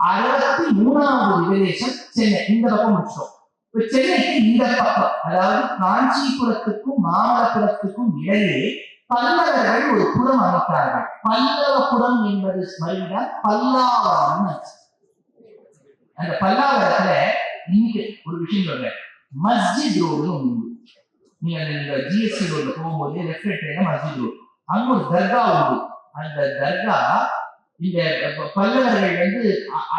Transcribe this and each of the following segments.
63வது விபதேசம் சென்னை. இந்த பக்கம் முடிச்சோம். இப்ப சென்னைக்கு இந்த பக்கம், அதாவது காஞ்சிபுரத்துக்கும் மாமல்லபுரத்துக்கும் இடையே பல்லவர்கள் ஒரு புறம் அமைத்தார்கள். பல்லவபுரம் என்பது மறுபடியும் பல்லாவரம். அந்த பல்லாவரத்துல இன்னைக்கு ஒரு விஷயம் சொல்றேன், மஸ்ஜித் ரோடு உண்டு. நீங்க இந்த ஜிஎஸ்டி ரோட்ல போகும்போது லெஃப்ட் ரைட்ல மஸ்ஜித் ரோடு, அங்க ஒரு தர்கா உண்டு. அந்த தர்கா இந்த பல்லவர்கள்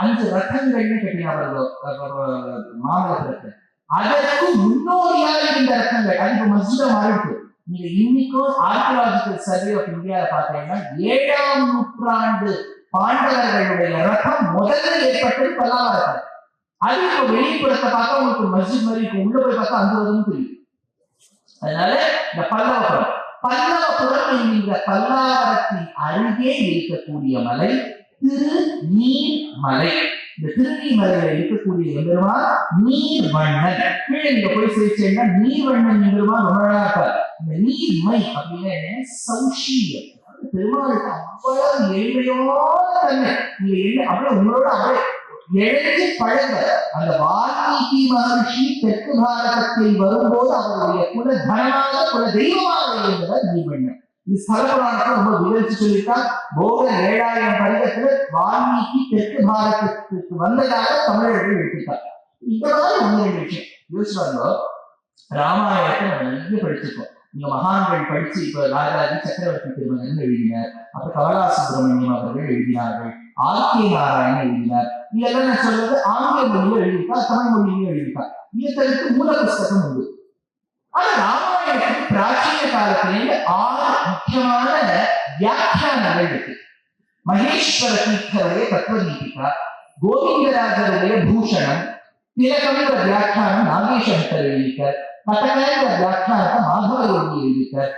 5 ரத்தங்கள்னு கட்டினார்கள் மாமல்லபுரத்தை. அதற்கு முன்னோடியாக இருந்த ரத்தங்கள் அது இப்ப மஸ்ஜிதா மாறிட்டு. நீங்க இன்னைக்கும் ஆர்கியாலஜிக்கல் சர்வே ஆஃப் இந்தியாவை பார்த்தீங்கன்னா 7ஆம் நூற்றாண்டு பாண்டவர்களுடைய ரத்தம் முதல்ல ஏற்பட்டது பல்லாவரத்தில். அது இப்போ வெளிப்புறத்தை பார்த்தா உங்களுக்கு மஸ்ஜித் மாதிரி இருக்கும், உள்ள போய் பார்த்தா அந்த வருதுன்னு தெரியும். அதனால இந்த பல்லவபுரம் என்கிற பல்லாவரத்தின் அருகே இருக்கக்கூடிய மலை திருநீர்மலை. இந்த திருநீர்மலையில இருக்கக்கூடிய எம்பெருமான் நீர்வண்ணன். கீழே நீங்க போய் சேர்ச்சேன்னா நீர்வண்ணன் எம்பெருமான் ரொம்ப அழகா இருப்பார். இந்த நீர்மை அப்படின்னா சௌஷீயம். பெருமாளுக்கு அவ்வளவு எளிமையான தன்மை. நீங்க அப்படியே உங்களோட அப்படியே எழுந்து பழக. அந்த வால்மீகி மகர்ஷி தெற்கு பாரதத்தில் வரும்போது அவருடைய குல தனமாக குல தெய்வமாக இருந்தவர் நீர்வண்ணன். இது ஸ்தல புராணத்தை ரொம்ப விவரிச்சு சொல்லிட்டா. போக 7000 வருடத்துல வால்மீகி தெற்கு பாரதத்துக்கு வந்ததாக தமிழர்கள் எடுத்துட்டார். இந்த மாதிரி 1-2 விஷயம் யோசிச்சு. ராமாயணத்தை நம்ம நிறைய படிச்சிருக்கோம். நீங்க மகான்கள் படிச்சு இப்ப ராஜராஜ சக்கரவர்த்தி திருமகன் எழுதினார், அப்புறம் கமலா சுப்பிரமணியம் அவர்கள் எழுதினார்கள், ஆர்கே நாராயணன் எழுதினார். இதெல்லாம் நான் சொல்றது ஆங்கில மொழியில எழுதியிருக்கார், தமிழ் மொழியிலும் எழுதியிருக்கார். இதற்கு மூல புஸ்தகம் உண்டு. ஆனா ராமாயணத்துக்கு பிராச்சீன காலத்திலேயே 6 முக்கியமான வியாக்கியானங்கள் இருக்கு. மகேஸ்வர தீர்த்தருடைய தத்துவதீபிகா, கோவிந்தராஜருடைய பூஷணம், திலகங்கிற வியாக்கியானம் நாகேஸ்வரர் எழுதியிருக்கார், பட்டங்கிற வியாக்கியானத்தை மாதவயோகி எழுதியிருக்கார்,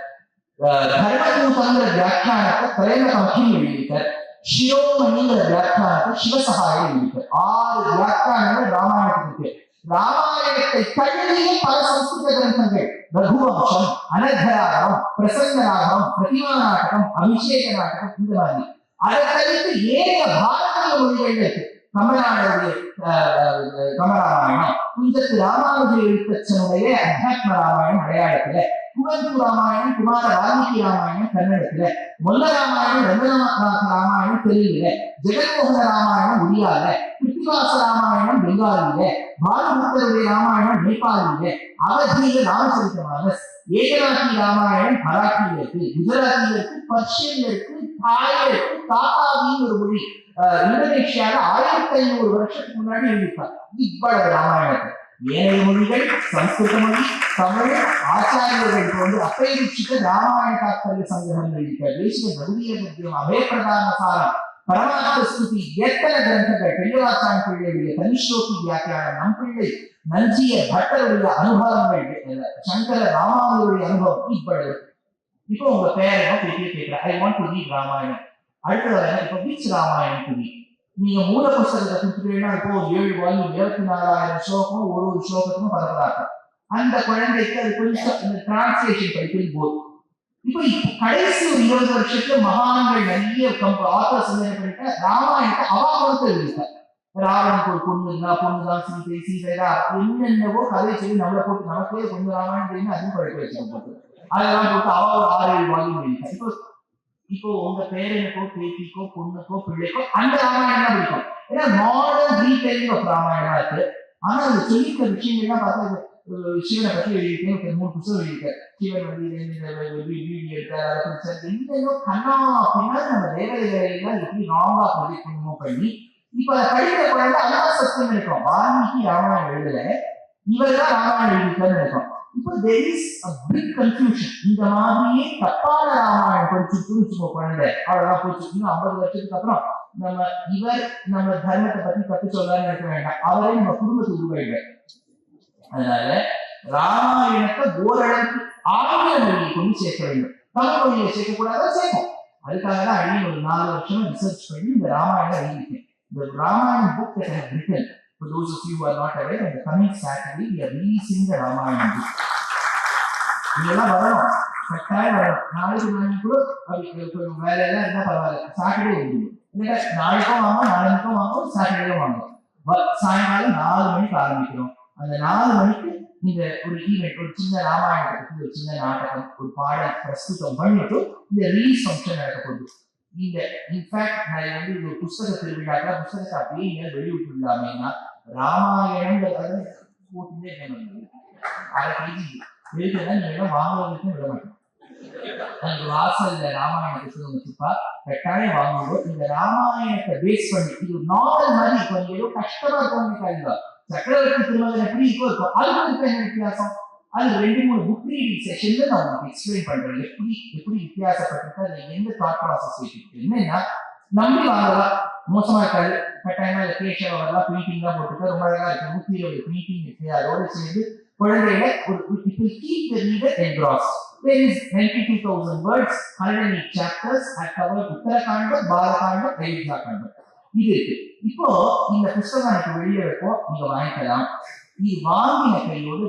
தர்மதூதங்கிற வியாக்கியானத்தை பிரேமகமஹி எழுதியிருக்கார், சிரோமணிங்கிற வியாக்கியானத்தை சிவசகாயம் எழுதியிருக்கார். 6 வியாக்கியானங்கள் ராமாயணத்துக்கு இருக்கு. ராமாயணத்தை தழுவிய பல சம்ஸ்கிருத கிரந்தங்கள், ரகுவம்சம், அனர்த்தராகம், பிரசன்னராகம், பிரதிமா நாடகம், அபிஷேக நாடகம், இந்த மாதிரி. அதை தவிர்த்து ஏக பாரதிய மொழிகள் இருக்கு. கமராமாயணம், குஞ்சத்து ராமானுஜ எழுத்தச்சனுடைய அத்தியாத்ம ராமாயணம் மலையாளத்துல, குவந்து ராமாயணம், குமார வால்மீகி ராமாயணம் கன்னடத்துல, மொல்ல ராமாயணம், ரங்கநாத ராமாயணம் தெலுங்குல, ஜெகன்மோகன ராமாயணம் ஒடியால, கிருத்திவாச ராமாயணம் பெங்காலியில, பாலபுத்தருடைய ராமாயணம் நேபாளியில, அவதியில ராமச்சரித்த மானஸ், ஏகநாதி ராமாயணம் மராட்டியில இருக்கு, குஜராத்தில இருக்கு, பர்ஷியன்ல இருக்கு, தாயில இருக்கு, தாத்தாவின்னு ஒரு மொழி இந்தோனேஷியால 1500 வருஷத்துக்கு முன்னாடி எழுதியிருக்காங்க. இவ்வளவு ராமாயணத்தை ஏனைய மொழிகள், சம்ஸ்கிருத மொழி, தமிழ் ஆச்சாரியர்கள் அப்பைருச்சிக்க ராமாயண தாத்பரிய சங்கிரகம் எழுதியிருக்க, தேசிய கௌரிய முக்கியம், அபயப்பிரதான சாரம், பரமார்த்த ஸ்துதி, எத்தனை கிரந்தங்கள், பெரியவாச்சான் பிள்ளையுடைய தனிஷ்லோகி வியாக்கியானம், நம் பிள்ளை நஞ்சிய பட்டருடைய அனுபவங்கள், சங்கர ராமானுடைய அனுபவம் இவ்வளவு. இப்போ உங்க பேரனும் பெரிய கேட்கிறேன், I want to read Ramayanam. அடுத்த வர இப்ப பீச் ராமாயணம் புரி. நீங்க மூல புஸ்தகத்தை கொடுத்துட்டீங்கன்னா இப்போ 7 வால்யூம் 24,000 ஸ்லோகம், ஒரு ஸ்லோகத்துக்கும் பரவலாக்கம். அந்த குழந்தைக்கு அது கொஞ்சம் இந்த டிரான்ஸ்லேஷன் படிக்கிறது போதும். இப்போ கடைசி ஒரு 20 வருஷத்துல மகான்கள் நிறைய ஆத்தர்ஸ் என்ன பண்ணிட்ட ராமாயணத்தை அவாமத்தை எழுதிட்டார். ராவனுக்கு ஒரு பொண்ணு இருந்தா, பொண்ணுதான் சீதை, சீதைதா என்னென்னவோ கதை சொல்லி நம்மளை போட்டு நமக்கே கொஞ்சம் ராமாயணம் தெரியும் அதுவும் படிக்க வச்சிருக்கோம். அதெல்லாம் போட்டு அவ ஒரு 6-7 வால்யூம் எழுதிட்டார். இப்போ உங்க பேரனுக்கோ, பேத்திக்கோ, பொண்ணுக்கோ, பிள்ளைக்கோ அந்த ராமாயணம் தான் பிடிக்கும். ஏன்னா மாடர்ன் ரீடெல்லிங் ஆஃப் ராமாயணா இருக்கு. ஆனா அது சொல்லிக்கிற விஷயங்கள்லாம் பார்த்தா சிவனை பத்தி எழுதியிருக்கேன், 3 புத்தகம் எழுதியிருக்கேன். சிவன் வீடியோ எடுத்தார், என்னென்னும் கண்ணா அப்படின்னா நம்ம தேவதைகளையெல்லாம் எப்படி ராங்கா பதிக்கணுமோ பண்ணி இப்ப அதை படிக்கிற குழந்தை அதான் சத்தியம் நினைக்கும். வால்மீகி ராமாயணம் எழுதல, இவர் தான் ராமாயணம் எழுதியிருக்கான்னு நினைக்கும். இப்போ there is a big confusion. இந்த மாதிரியே தப்பான ராமாயணம் படிச்சுட்டு வச்சுக்கோ குழந்தை, அவ்வளவுதான் போச்சு. இன்னும் 50 வருஷத்துக்கு அப்புறம் இவர் நம்ம தர்மத்தை பத்தி தப்பு சொல்லான்னு நினைக்க வேண்டாம், அவரே நம்ம குடும்பத்தை உருவாயிட. அதனால ராமாயணத்தை ஓரளவுக்கு ஆங்கில மொழியை கொண்டு சேர்க்க வேண்டும், தமிழ் மொழியை சேர்க்கக்கூடாதான் சேர்க்கும். அதுக்காக தான் அடியும் ஒரு 4 வருஷமா ரிசர்ச் பண்ணி இந்த ராமாயணம் எழுதிட்டேன். இந்த Ramayana book that I have written, for those of you who are not aware, on the coming Saturday we are releasing the Ramayana book. இதெல்லாம் வரணும், கட்டாயம் வரணும். நாளைக்கு கூட வேலை எல்லாம் இருந்தா பரவாயில்ல, சாட்டர்டே எழுதுவோம். நாளைக்கும் வாங்க, நாளைக்கும் வாங்க, சாட்டர்டே வாங்க. சாயங்காலம் 4 மணிக்கு ஆரம்பிக்கிறோம். அந்த 4 மணிக்கு இந்த ஒரு ஈவெண்ட், ஒரு சின்ன ராமாயணத்தை பத்தி ஒரு சின்ன நாடகம், ஒரு பாடல் பிரஸ்துதம் பண்ணிட்டு இந்த ரீல்ஸ் ஃபங்க்ஷன் நடக்க போகுது. இந்த இன்ஃபேக்ட் நான் வந்து இது ஒரு புஸ்தக திருவிழாக்க புஸ்தகத்தை அப்படியே ஏன் வெளியிட்டு இல்லாமன்னா ராமாயணம் போட்டுட்டே அரை கேஜி எழுதுதான் நீங்க வாங்குவதற்கும் விட மாட்டோம். அந்த வாசல்ல ராமாயணத்தை வச்சுப்பா கட்டாயம் வாங்குவோம். இந்த ராமாயணத்தை பேஸ் பண்ணி இது நாவல் மாதிரி இப்போ நீங்க ஏதோ கஷ்டமா இருக்கும். சக்கரவர்த்தி திருமகன் எப்படி இருக்கும் அதுக்கு என்ன வித்தியாசம்? அது 2-3 புக் ரீடிங் செஷன்ல நான் உங்களுக்கு எக்ஸ்பிளைன் பண்றேன். எப்படி வித்தியாசப்பட்டிருக்கு, அதுல எந்த தாட் ப்ராசஸ் இருக்கு. என்னன்னா நம்பி வாங்கலாம், மோசமா இருக்காது. கட்டாயமா இல்ல கேஷவ வரலாம், பெயிண்டிங் தான் போட்டுருக்க ரொம்ப அழகா இருக்கு. 120 பெயிண்டிங் இருக்கு. அதோட சேர்ந்து குழந்தையில ஒரு people keep the reader engrossed. There is 92,000 words, 108 chapters at cover உத்தரகாண்டம், பாலகாண்டம், அயோத்தியா காண்டம். இது இருக்கு. இப்போ இந்த புஸ்தகம் எனக்கு வெளியே வைப்போம், நீங்க வாங்கிக்கலாம். இது வாங்கின கையோடு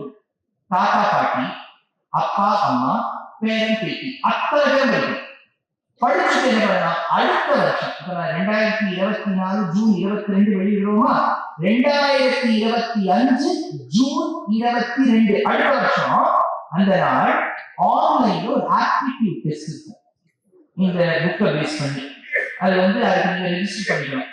தாத்தா பாட்டி, அப்பா அம்மா, பேரன் பேத்தி அத்தனை பேர் இருக்கு. படிச்சுட்டு என்ன பண்ணலாம், அடுத்த வருஷம் இப்ப நான் 2024 ஜூன் 22 வெளியிடுறோமா, 2025 ஜூன் 22 அடுத்த வருஷம் அந்த நாள் ஆன்லைன்ல ஒரு ஆப்டிடியூட் டெஸ்ட் இருக்கும். இந்த புக்கை பேஸ் பண்ணி அது வந்து அதுக்கு நீங்க ரெஜிஸ்டர் பண்ணிக்கலாம்.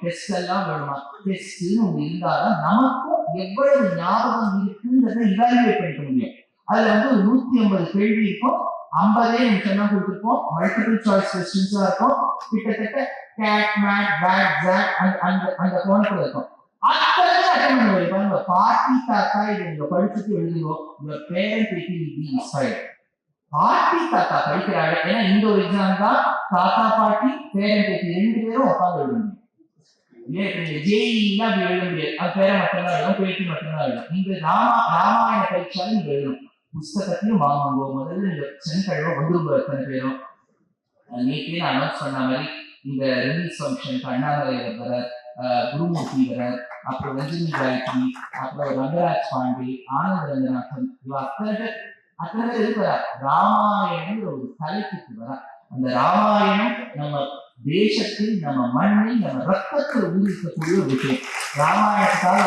டெஸ்ட் எல்லாம் வேணுமா, டெஸ்ட் இருந்தாதான் நமக்கும் எவ்வளவு ஞாபகம் இருக்குன்றதை இவாலுவேட் பண்ணிக்க முடியும். அதுல வந்து ஒரு 150 கேள்வி இருக்கும், 50 நிமிஷம் தான் கொடுத்துருப்போம். மல்டிபிள் சாய்ஸ் கொஸ்டின்ஸா இருக்கும். கிட்டத்தட்ட கேட் மேட் பேட் ஜாக் அந்த கோணத்துல இருக்கும். அத்தனை அட்டன் பண்ணுவோம். பாட்டி தாத்தா இதை நீங்க படிச்சுட்டு எழுதுவோம். உங்க பேரண்ட் வில் பி இன்ஸ்பயர்ட். பாட்டி தாத்தா படிக்கிறாங்க. ஏன்னா இந்த ஒரு எக்ஸாம் தான் தாத்தா பாட்டி பேரண்ட் பேத்தி 2 பேரும் உட்காந்து எழுதணும். ஜேஇலாம் அப்படி எழுத முடியாது. அது பேரை மட்டும்தான் எழுதும், பேட்டி மட்டும்தான் எழுதும். நீங்க ராமாயண பரீட்சாலும் நீங்க எழுதணும். புஸ்தகத்தையும் வாங்குவோம். முதல்ல நீங்க சென்கழவை வந்துருங்க. எத்தனை பேரும் நேற்றே நான் அனௌன்ஸ் பண்ண மாதிரி இந்த ரிலீஸ் ஃபங்க்ஷனுக்கு அண்ணாமலை வர, குருமூர்த்தி வர, அப்புறம் ரஜினி காயத்ரி, அப்புறம் ரங்கராஜ் பாண்டே, ஆனந்த் ரங்கநாதன், இவ அத்தனை பேர் இருக்கிறா. ராமாயணம் ஒரு தலைப்புக்கு வர. அந்த ராமாயணம் நம்ம தேசத்தில், நம்ம மண்ணில், நம்ம ரத்தத்தில் ஊழிக்கக்கூடிய ஒரு விஷயம். ராமாயணத்தால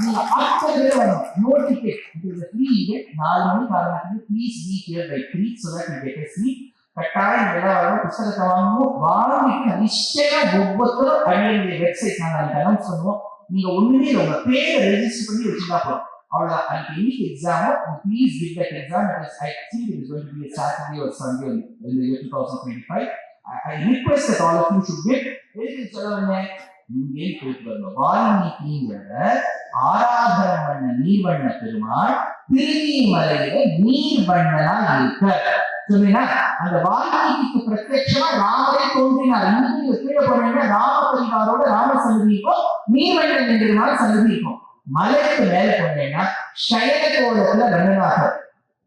நீங்க அத்தனை பேர் வரணும். No ticket. It is a free event. 4 மணிக்கு ஆரம்பிக்குது. Please be here by 3 so that you get a seat. கட்டாயம் எல்லாரும் புத்தகத்தை வாங்குவோம். வாங்கிட்டு நிச்சயம் ஒவ்வொருத்தரும் அடிய வெப்சைட் நாங்கள் அனௌன்ஸ் பண்ணுவோம். நீங்க ஒண்ணுமே உங்க பேரை ரெஜிஸ்டர் பண்ணி வச்சுட்டா போதும். அவ்வளவுதான். அதுக்கு இன்னைக்கு எக்ஸாமோ please give that exam. I think it is going to be a Saturday or Sunday in the year 2025. I request that all of you should get எதுக்கு சொல்லுவாங்க, இங்கே போயிட்டு வரணும். வால்மீகிங்கிற ஆராதனம் பண்ண நீர்வண்ண பெருமாள் திருநீர்மலையில நீர்வண்ணனா இருக்க சொன்னீங்கன்னா அந்த வால்மீகிக்கு பிரத்யட்சமா ராமரே தோன்றினார். இன்னைக்கு கீழே போனீங்கன்னா ராம பரிவாரோட ராம சன்னதி இருக்கும், நீர்வண்ணன் என்கிறமான சன்னதி இருக்கும். மலைக்கு மேல போனீங்கன்னா சயன கோலத்துல ரங்கநாதர்,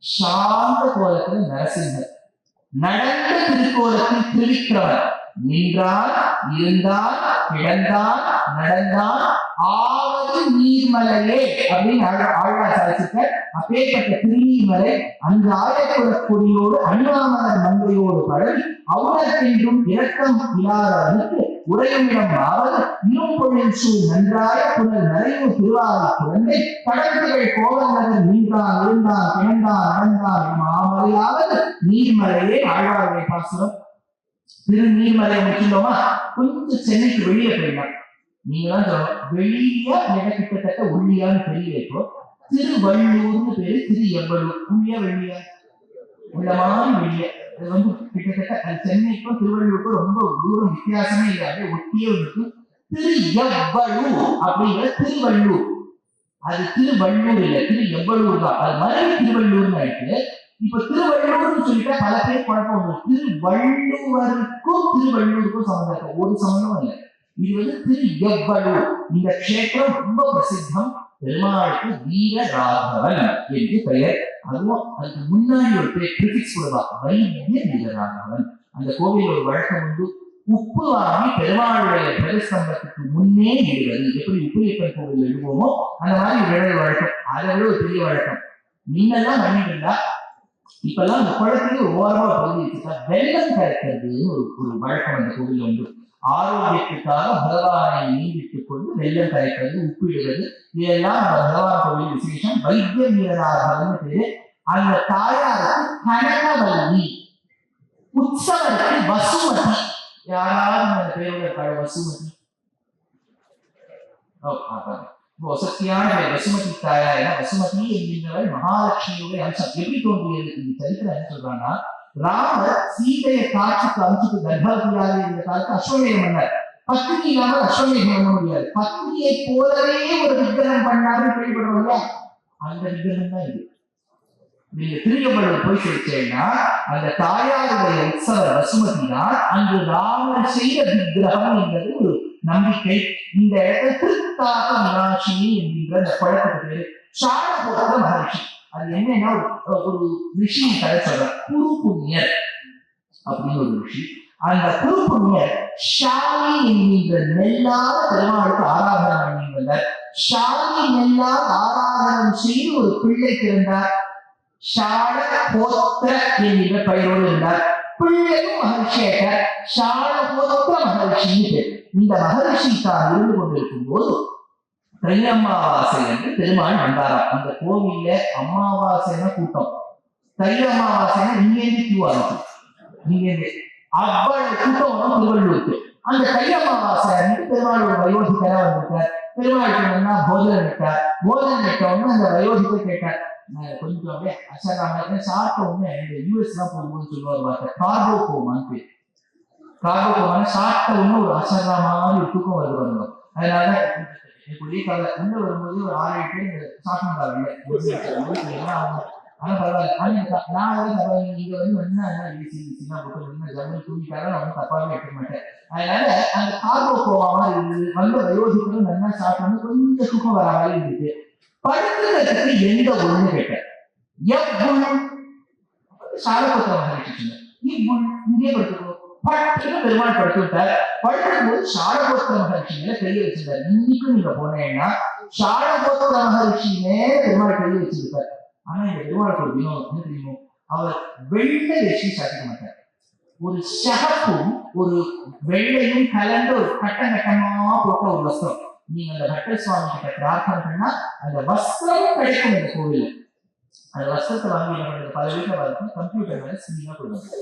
சாந்த கோலத்துல நரசிம்மர், நடந்த திருக்கோலத்தில் திருவிக்கிரமர், நின்றார், இருந்தார், கிடந்தார், நடந்தார், ஆவது நீர்மலையே அப்படின்னு ஆழ்வார் சாதிச்சிருக்க. அப்பேற்பட்ட திருநீர்மலை அந்த ஆயக்குல கொடியோடு அணிவாமலர் மங்கையோடு பழகி அவுணர்க்கென்றும் இரக்கம் இல்லாதவனுக்கு உரையுமிடம் ஆவது இரும்பொழில் சூழ் நன்றாய புனல் நரையூர் திருவாரூர் குழந்தை கடற்கரை கோவல் நகர் நின்றான், இருந்தான், கிடந்தான், நடந்தான் மாமலையாவது நீர்மலையே. ஆழ்வாருடைய பாசுரம். திருநீர்மலை முடிச்சிருந்தோமா, கொஞ்சம் சென்னைக்கு வெளியே போயிடலாம். நீங்க தான் சொல்லணும் வெளியா கிட்டத்தட்ட உள்ளியான்னு தெரியல. இப்போ திருவள்ளூர்னு பேரு. திரு எவ்வளூர் உள்ளியா வெளியா உள்ளமான வெளியே. அது வந்து கிட்டத்தட்ட சென்னைக்கும் திருவள்ளூருக்கும் ரொம்ப தூரம் வித்தியாசமே இல்லாத ஒட்டியே இருக்கு. திரு எவ்வளூர் அப்படிங்கிற திருவள்ளூர். அது திருவள்ளூர் இல்ல, திரு எவ்வளூர் தான். அது மறுபடியும் திருவள்ளூர்னு ஆயிட்டு. இப்ப திருவள்ளூர்னு சொல்லிட்டா பல பேர் குழப்பம் வரும். திருவள்ளுவருக்கும் திருவள்ளூருக்கும் சம்பந்தம் இருக்கு, ஒரு சம்பந்தம் இல்லை. இது வந்து திரு எவ்வளூர். இந்த கஷேத்திரம் ரொம்ப பிரசித்தம். பெருமாளுக்கு வீரராகவன் என்று பெயர். அதுவும் அதுக்கு முன்னாடி ஒரு பிரிஃபிக்ஸ் கொடுவா, வைத்திய வீரராகவன். அந்த கோவில் ஒரு வழக்கம் உண்டு. உப்பு வாங்கி பெருமாளுடைய பிரதிஸ்தம்பத்துக்கு முன்னே இடுவது. எப்படி உப்பிலியப்பன் கோவில் எழுதுவோமோ அந்த மாதிரி விழல் வழக்கம். அதை விட ஒரு பெரிய வழக்கம். முன்னெல்லாம் பண்ணிட்டு இருந்தா, இப்பெல்லாம் அந்த குளத்துக்கு ஓரமா பகுதி வச்சுட்டா வெள்ளம் கரைக்கிறது ஒரு வழக்கம் அந்த கோவில் உண்டு. ஆரோக்கியத்துக்காக பகவானை நீண்டித்துக் கொண்டு வெள்ளம் கரைப்பது, உப்பிடுவது, இதெல்லாம் நம்ம பகவான் கோவில் விசேஷம். வைத்திய வீரராகவன் பேரு. அந்த தாயாருக்கு கனகவல்லி, உற்சவருக்கு வசுமதி. யாராவது அந்த பேரோட இருக்காரு வசுமதி? வசதியான வசுமதி தாயார். வசுமதி என்கின்றவர் மகாலட்சுமியுடைய அம்சம். எப்படி தோன்றியது இந்த சரித்திரம் என்ன சொல்றாங்கன்னா, ராமர் சீதையை காட்சிக்கு அம்சுக்கு கர்ப்பவதியாக இருந்த காலத்து அஸ்வமேதம் பண்ணார். பத்னி இல்லாமல் அஸ்வமேதம் பண்ண முடியாது. பத்னியை போலவே ஒரு விக்கிரகம் பண்ணாரு கேள்விப்படுறோம் இல்லையா? அந்த விக்கிரகம் தான் இது. நீங்க திருவள்ளுவர் போய் சேர்த்தேன்னா அந்த தாயாருடைய உற்சவர் வசுமதி தான் அங்கு ராமர் செய்த விக்கிரகம் என்பது ஒரு நம்பிக்கை. இந்த இடத்துல திருத்தாக மீனாட்சி என்கின்ற அந்த பழக்கத்துக்கு பேரு சாரபோத மகர்ஷி. அது என்னன்னா ஒரு ரிஷியின் கதை சொல்ற குரு புண்ணியர் அப்படின்னு ஒரு ரிஷி. அந்த குரு புண்ணியர் ஷாலி என்கின்ற நெல்லாத பெருமாளுக்கு ஆராதனை பண்ணி வந்தார். ஷாலி நெல்லாத ஆராதனம் செய்து ஒரு பிள்ளை பிறந்தார். ஷால போத்திர என்கிற பெயரோடு இருந்தார். பிள்ளையும் மகர்ஷியார். ஷால போத்திர மகர்ஷின்னு பேர். இந்த மகர்ஷி தான் இருந்து கொண்டிருக்கும் போது தை அமாவாசை என்று பெருமாள் வந்தாராம். அந்த கோவில்ல அமாவாசைன்னா கூட்டம், தை அமாவாசைன்னா இங்கேருந்து கியூ ஆரம்பிச்சு, இங்கேருந்து அவ்வளவு கூட்டம் வரும் திருவள்ளுவருக்கு. அந்த தை அமாவாசை அன்னைக்கு பெருமாளோட வயோதிகரா வந்திருக்கார். பெருமாளுக்கு நல்லா போஜனம் விட்டார். போஜனம் விட்டவொன்னு அந்த வயோதிகை கேட்டார், கொஞ்சம் அப்படியே அசராம சாப்பிட்ட உடனே இந்த யூஎஸ் எல்லாம் போகும்போது சொல்லுவார் வார்த்தை கார்கோ கோமான்னு பேர். கார்கோ கோமான சாப்பிட்ட உடனே ஒரு அசரா மாதிரி தூக்கம் வருது பாருங்க. அதனால இப்படி உள்ள வரும்போது ஒரு 6-7 பேர் சாப்பிட்டாங்க. ஆனா பரவாயில்ல. நான் நீங்க என்ன ஜம்மு தூங்கிட்டாலும் நான் வந்து தப்பாவே எடுக்க மாட்டேன். அதனால அந்த கார்கோ கோவா மாதிரி இருந்தது. வந்த வயோதிகளும் நல்லா சாப்பிட்டு கொஞ்சம் தூக்கம் வர மாதிரி இருந்துச்சு. படுக்கிறதுக்கு எந்த ஒண்ணு கேட்டேன். சாரபோத்திர மகர்ஷி இங்கே படுத்துக்கோ படுத்து பெருமாள் படுத்து விட்டார். படுக்கும் போது சாரபோத்திர மகர்ஷி மேல கையை வச்சிருந்தார். இன்னைக்கும் நீங்க போனேன்னா சாரபோத்திர மகர்ஷி மேல பெருமாள் கையை வச்சிருக்கார். ஆனா இந்த பெருமாளுக்கு ஒரு வினோதம் என்ன தெரியுமோ, அவர் வெள்ளை வேஷ்டி சாப்பிட மாட்டார். ஒரு சகப்பும் ஒரு வெள்ளையும் கலந்த ஒரு கட்டம் கட்டமா போட்ட ஒரு வஸ்திரம். நீங்க அந்த பட்டர் சுவாமி கிட்ட பிரார்த்தனை பண்ணா அந்த வஸ்திரம் கிடைக்கும். இந்த கோவில் அந்த வஸ்திரத்தை வாங்கி என்ன பண்றது, பல வீட்டுல பார்த்து கம்ப்யூட்டர் மேல சின்ன கொடுக்கும்.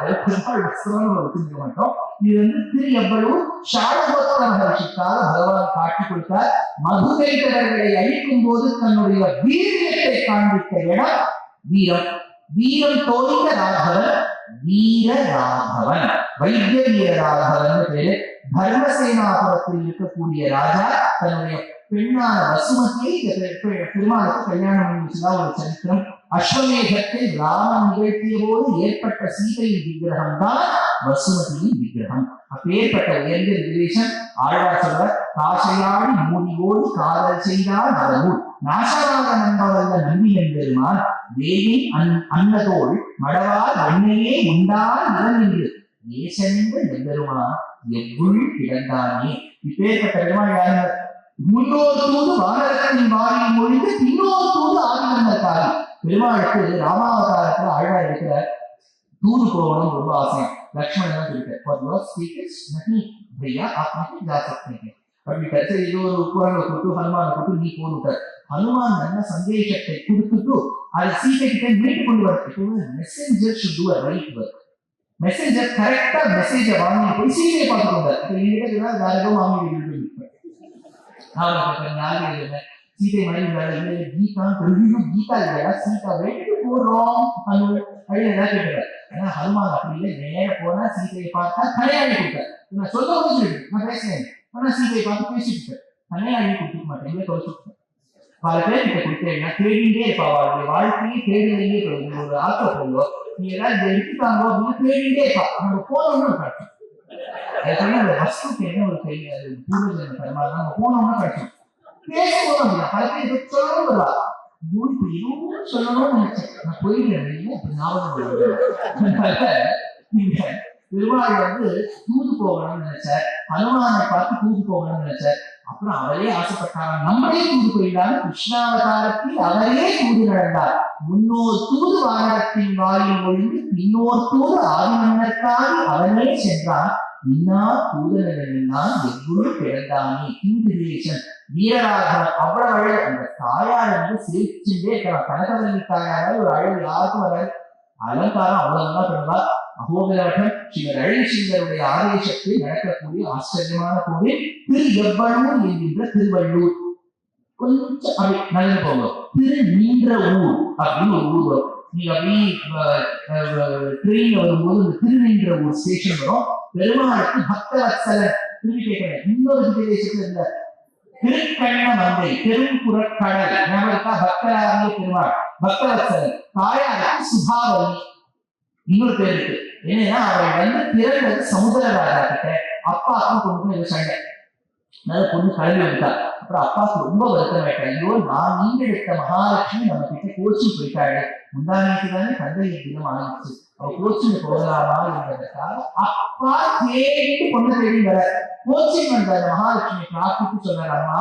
வஸ்திரம் வச்சிருக்க மாட்டோம். இது வந்து திரு எவ்வளவு சாரபோத்திர மகர்ஷிக்காக பகவான் காட்டி கொடுத்தார். மதுரைத்தவர்களை அழிக்கும் போது தன்னுடைய வீரியத்தை காண்பித்த இடம் வீரம். வீரம் தோய்ந்த ராகவன் வீர ராகவன், வைத்திய வீர ராகவன் பேரு. தர்மசேனாபுரத்தில் இருக்கக்கூடிய ராஜா தன்னுடைய பெண்ணான வசுமதியை பெருமாளுக்கு கல்யாணம் பண்ணிச்சுதான் ஒரு சரித்திரம். அஸ்வமேதத்தில் ராமன் நிகழ்த்திய போது ஏற்பட்ட சீதையின் விக்கிரகம் தான் வசுமதியின் விக்கிரகம். அப்பேற்பட்ட உயர்ந்த விசேஷம் ஆழ்வார் சொல்வர், காசையாடி மூடி ஓடி காதல் செய்தால் நலமூர் நாசமாக நம்பவல்ல நம்பியன் பெருமான் வேயின் அன்னதோள் மடவால் வெண்ணையே உண்டால் நிறநின்று ஏசென்ற எம்பெருமான் எவ்வுள் கிடந்தானே. இப்பேற்பட்ட பெருமாள் யாருங்க? முன்னோர் தூது வானரத்தின் வாயில் மொழிந்து இன்னொரு தூது ஆதிவந்தாரி. பெருமாளுக்கு ராமாவதாரத்துல ஆழ்வார் இருக்கிற தூது போகணும் ரொம்ப ஆசை. லக்ஷ்மணன் சரி இது ஒரு குரலை கொடுத்து ஹனுமான கொடுத்து நீ போட்டு ஹனுமான் நல்ல சந்தேகத்தை கொடுத்துட்டு அது சீதை கிட்ட மீட்டு கொண்டு வர messenger should do a right work. Messenger கரெக்டா மெசேஜ வாங்கி போய் சீதையை பார்த்துக்கோங்க. வேற ஏதோ வாங்கி சீதை மாதிரி கீதா பெருமையும் கீதா இல்லையா சீதா வேட்டு போடுறோம் கேட்கிறார். ஏன்னா ஹனுமான் அப்படி இல்லை, நேர போனா சீதையை பார்த்தா கலையாடி கொடுத்தார். நான் சொல்ல நான் பேசுறேன், ஆனா சீதையை பார்த்து பேசிட்டு இருக்கேன். கலையாடி கொடுத்துக்க மாட்டேன், தொலைச்சுட்டேன். பல பேர் கிட்ட கொடுத்தேன்னா தேடிட்டே இருப்பா. அவருடைய வாழ்க்கையை தேடிலேயே ஒரு ஆக்க போதும் நீ ஏதாவது எடுத்துட்டாங்களோ அப்படின்னு தேடிட்டே இருப்பா. நம்ம போனோம்னு காட்டும். அந்த வஸ்துக்கு என்ன ஒரு கை பூர்வஜன பெருமாள் நம்ம போனோம்னா காட்டும். பேசுவோம் அப்படின்னா பல பேர் சொல்லணும் வருவா. எதுவும் சொல்லணும்னு நினைச்சேன், நான் போயிடுறேன் ஞாபகம். பெருமாள் வந்து தூது போகணும்னு நினைச்சார், ஹனுமானை பார்த்து தூது போகணும்னு நினைச்சார். அப்புறம் அவரே ஆசைப்பட்டாங்க, நம்மளே தூது போயிடாது. கிருஷ்ணாவதாரத்தில் அவரே தூது நடந்தார். முன்னோர் தூது வானரத்தின் வாயில் ஒழிந்து பின்னோர் தூது ஆதிமன்னர்க்காக அவனே சென்றார். இன்னார் தூதனால் எவ்வளவு பிறந்தானே இன்விடேஷன் வீரராகவன் அவ்வளவு அழகு. அந்த தாயார் வந்து சிரிச்சுட்டே இருக்கலாம். கனகவல்லி தாயாரால் ஒரு அழகு யாருக்கும் வராது. அலங்காரம் அவ்வளவுதான் பண்ணுவா. அகோபிலாட்டம் ஸ்ரீமத் அழகிசிங்கருடைய ஆதேசத்தில் நடக்கக்கூடிய ஆச்சரியமான கோவில் திரு எவ்வளவு என்கின்ற திருவள்ளூர். கொஞ்சம் அப்படி நடந்து போங்க, திரு நீன்ற ஊர் அப்படின்னு ஒரு ஊர் வரும். நீங்க அப்படி ட்ரெயின்ல வரும்போது இந்த திருநின்ற ஊர் ஸ்டேஷன் வரும். பெருமாளுக்கு பக்தவத்சலர் திரும்பி கேட்கிறேன். இன்னொரு பிரதேசத்துல இல்ல, திருக்கண்ண மந்தை பெரும்புறக்கடல் ஞாபகா பக்தராகிய பெருமாள் பக்தவத்சலர். தாயாருக்கு சுபாவலி இன்னொரு பேர் இருக்கு. ஏன்னா அவள் வந்து பிறந்தது சமுதிரராஜா கிட்ட. அப்பாவுக்கும் பொண்ணுக்கும் சண்டை. நல்ல பொண்ணு கல்வி வந்துட்டா. அப்புறம் அப்பாவுக்கு ரொம்ப வருத்தம் ஆயிட்டா. ஐயோ, நான் நீண்டெடுத்த மகாலட்சுமி நம்ம கிட்ட கோச்சி போயிட்டாரு. முந்தானேக்கு தானே தந்தை தினம் ஆரம்பிச்சு அவ கோச்சிங்க போகலாமா என்பதற்காக அப்பா தேடிட்டு பொண்ணு தேடி வர கோச்சிங் வந்தார். மகாலட்சுமி பிரார்த்தித்து சொன்னார், அம்மா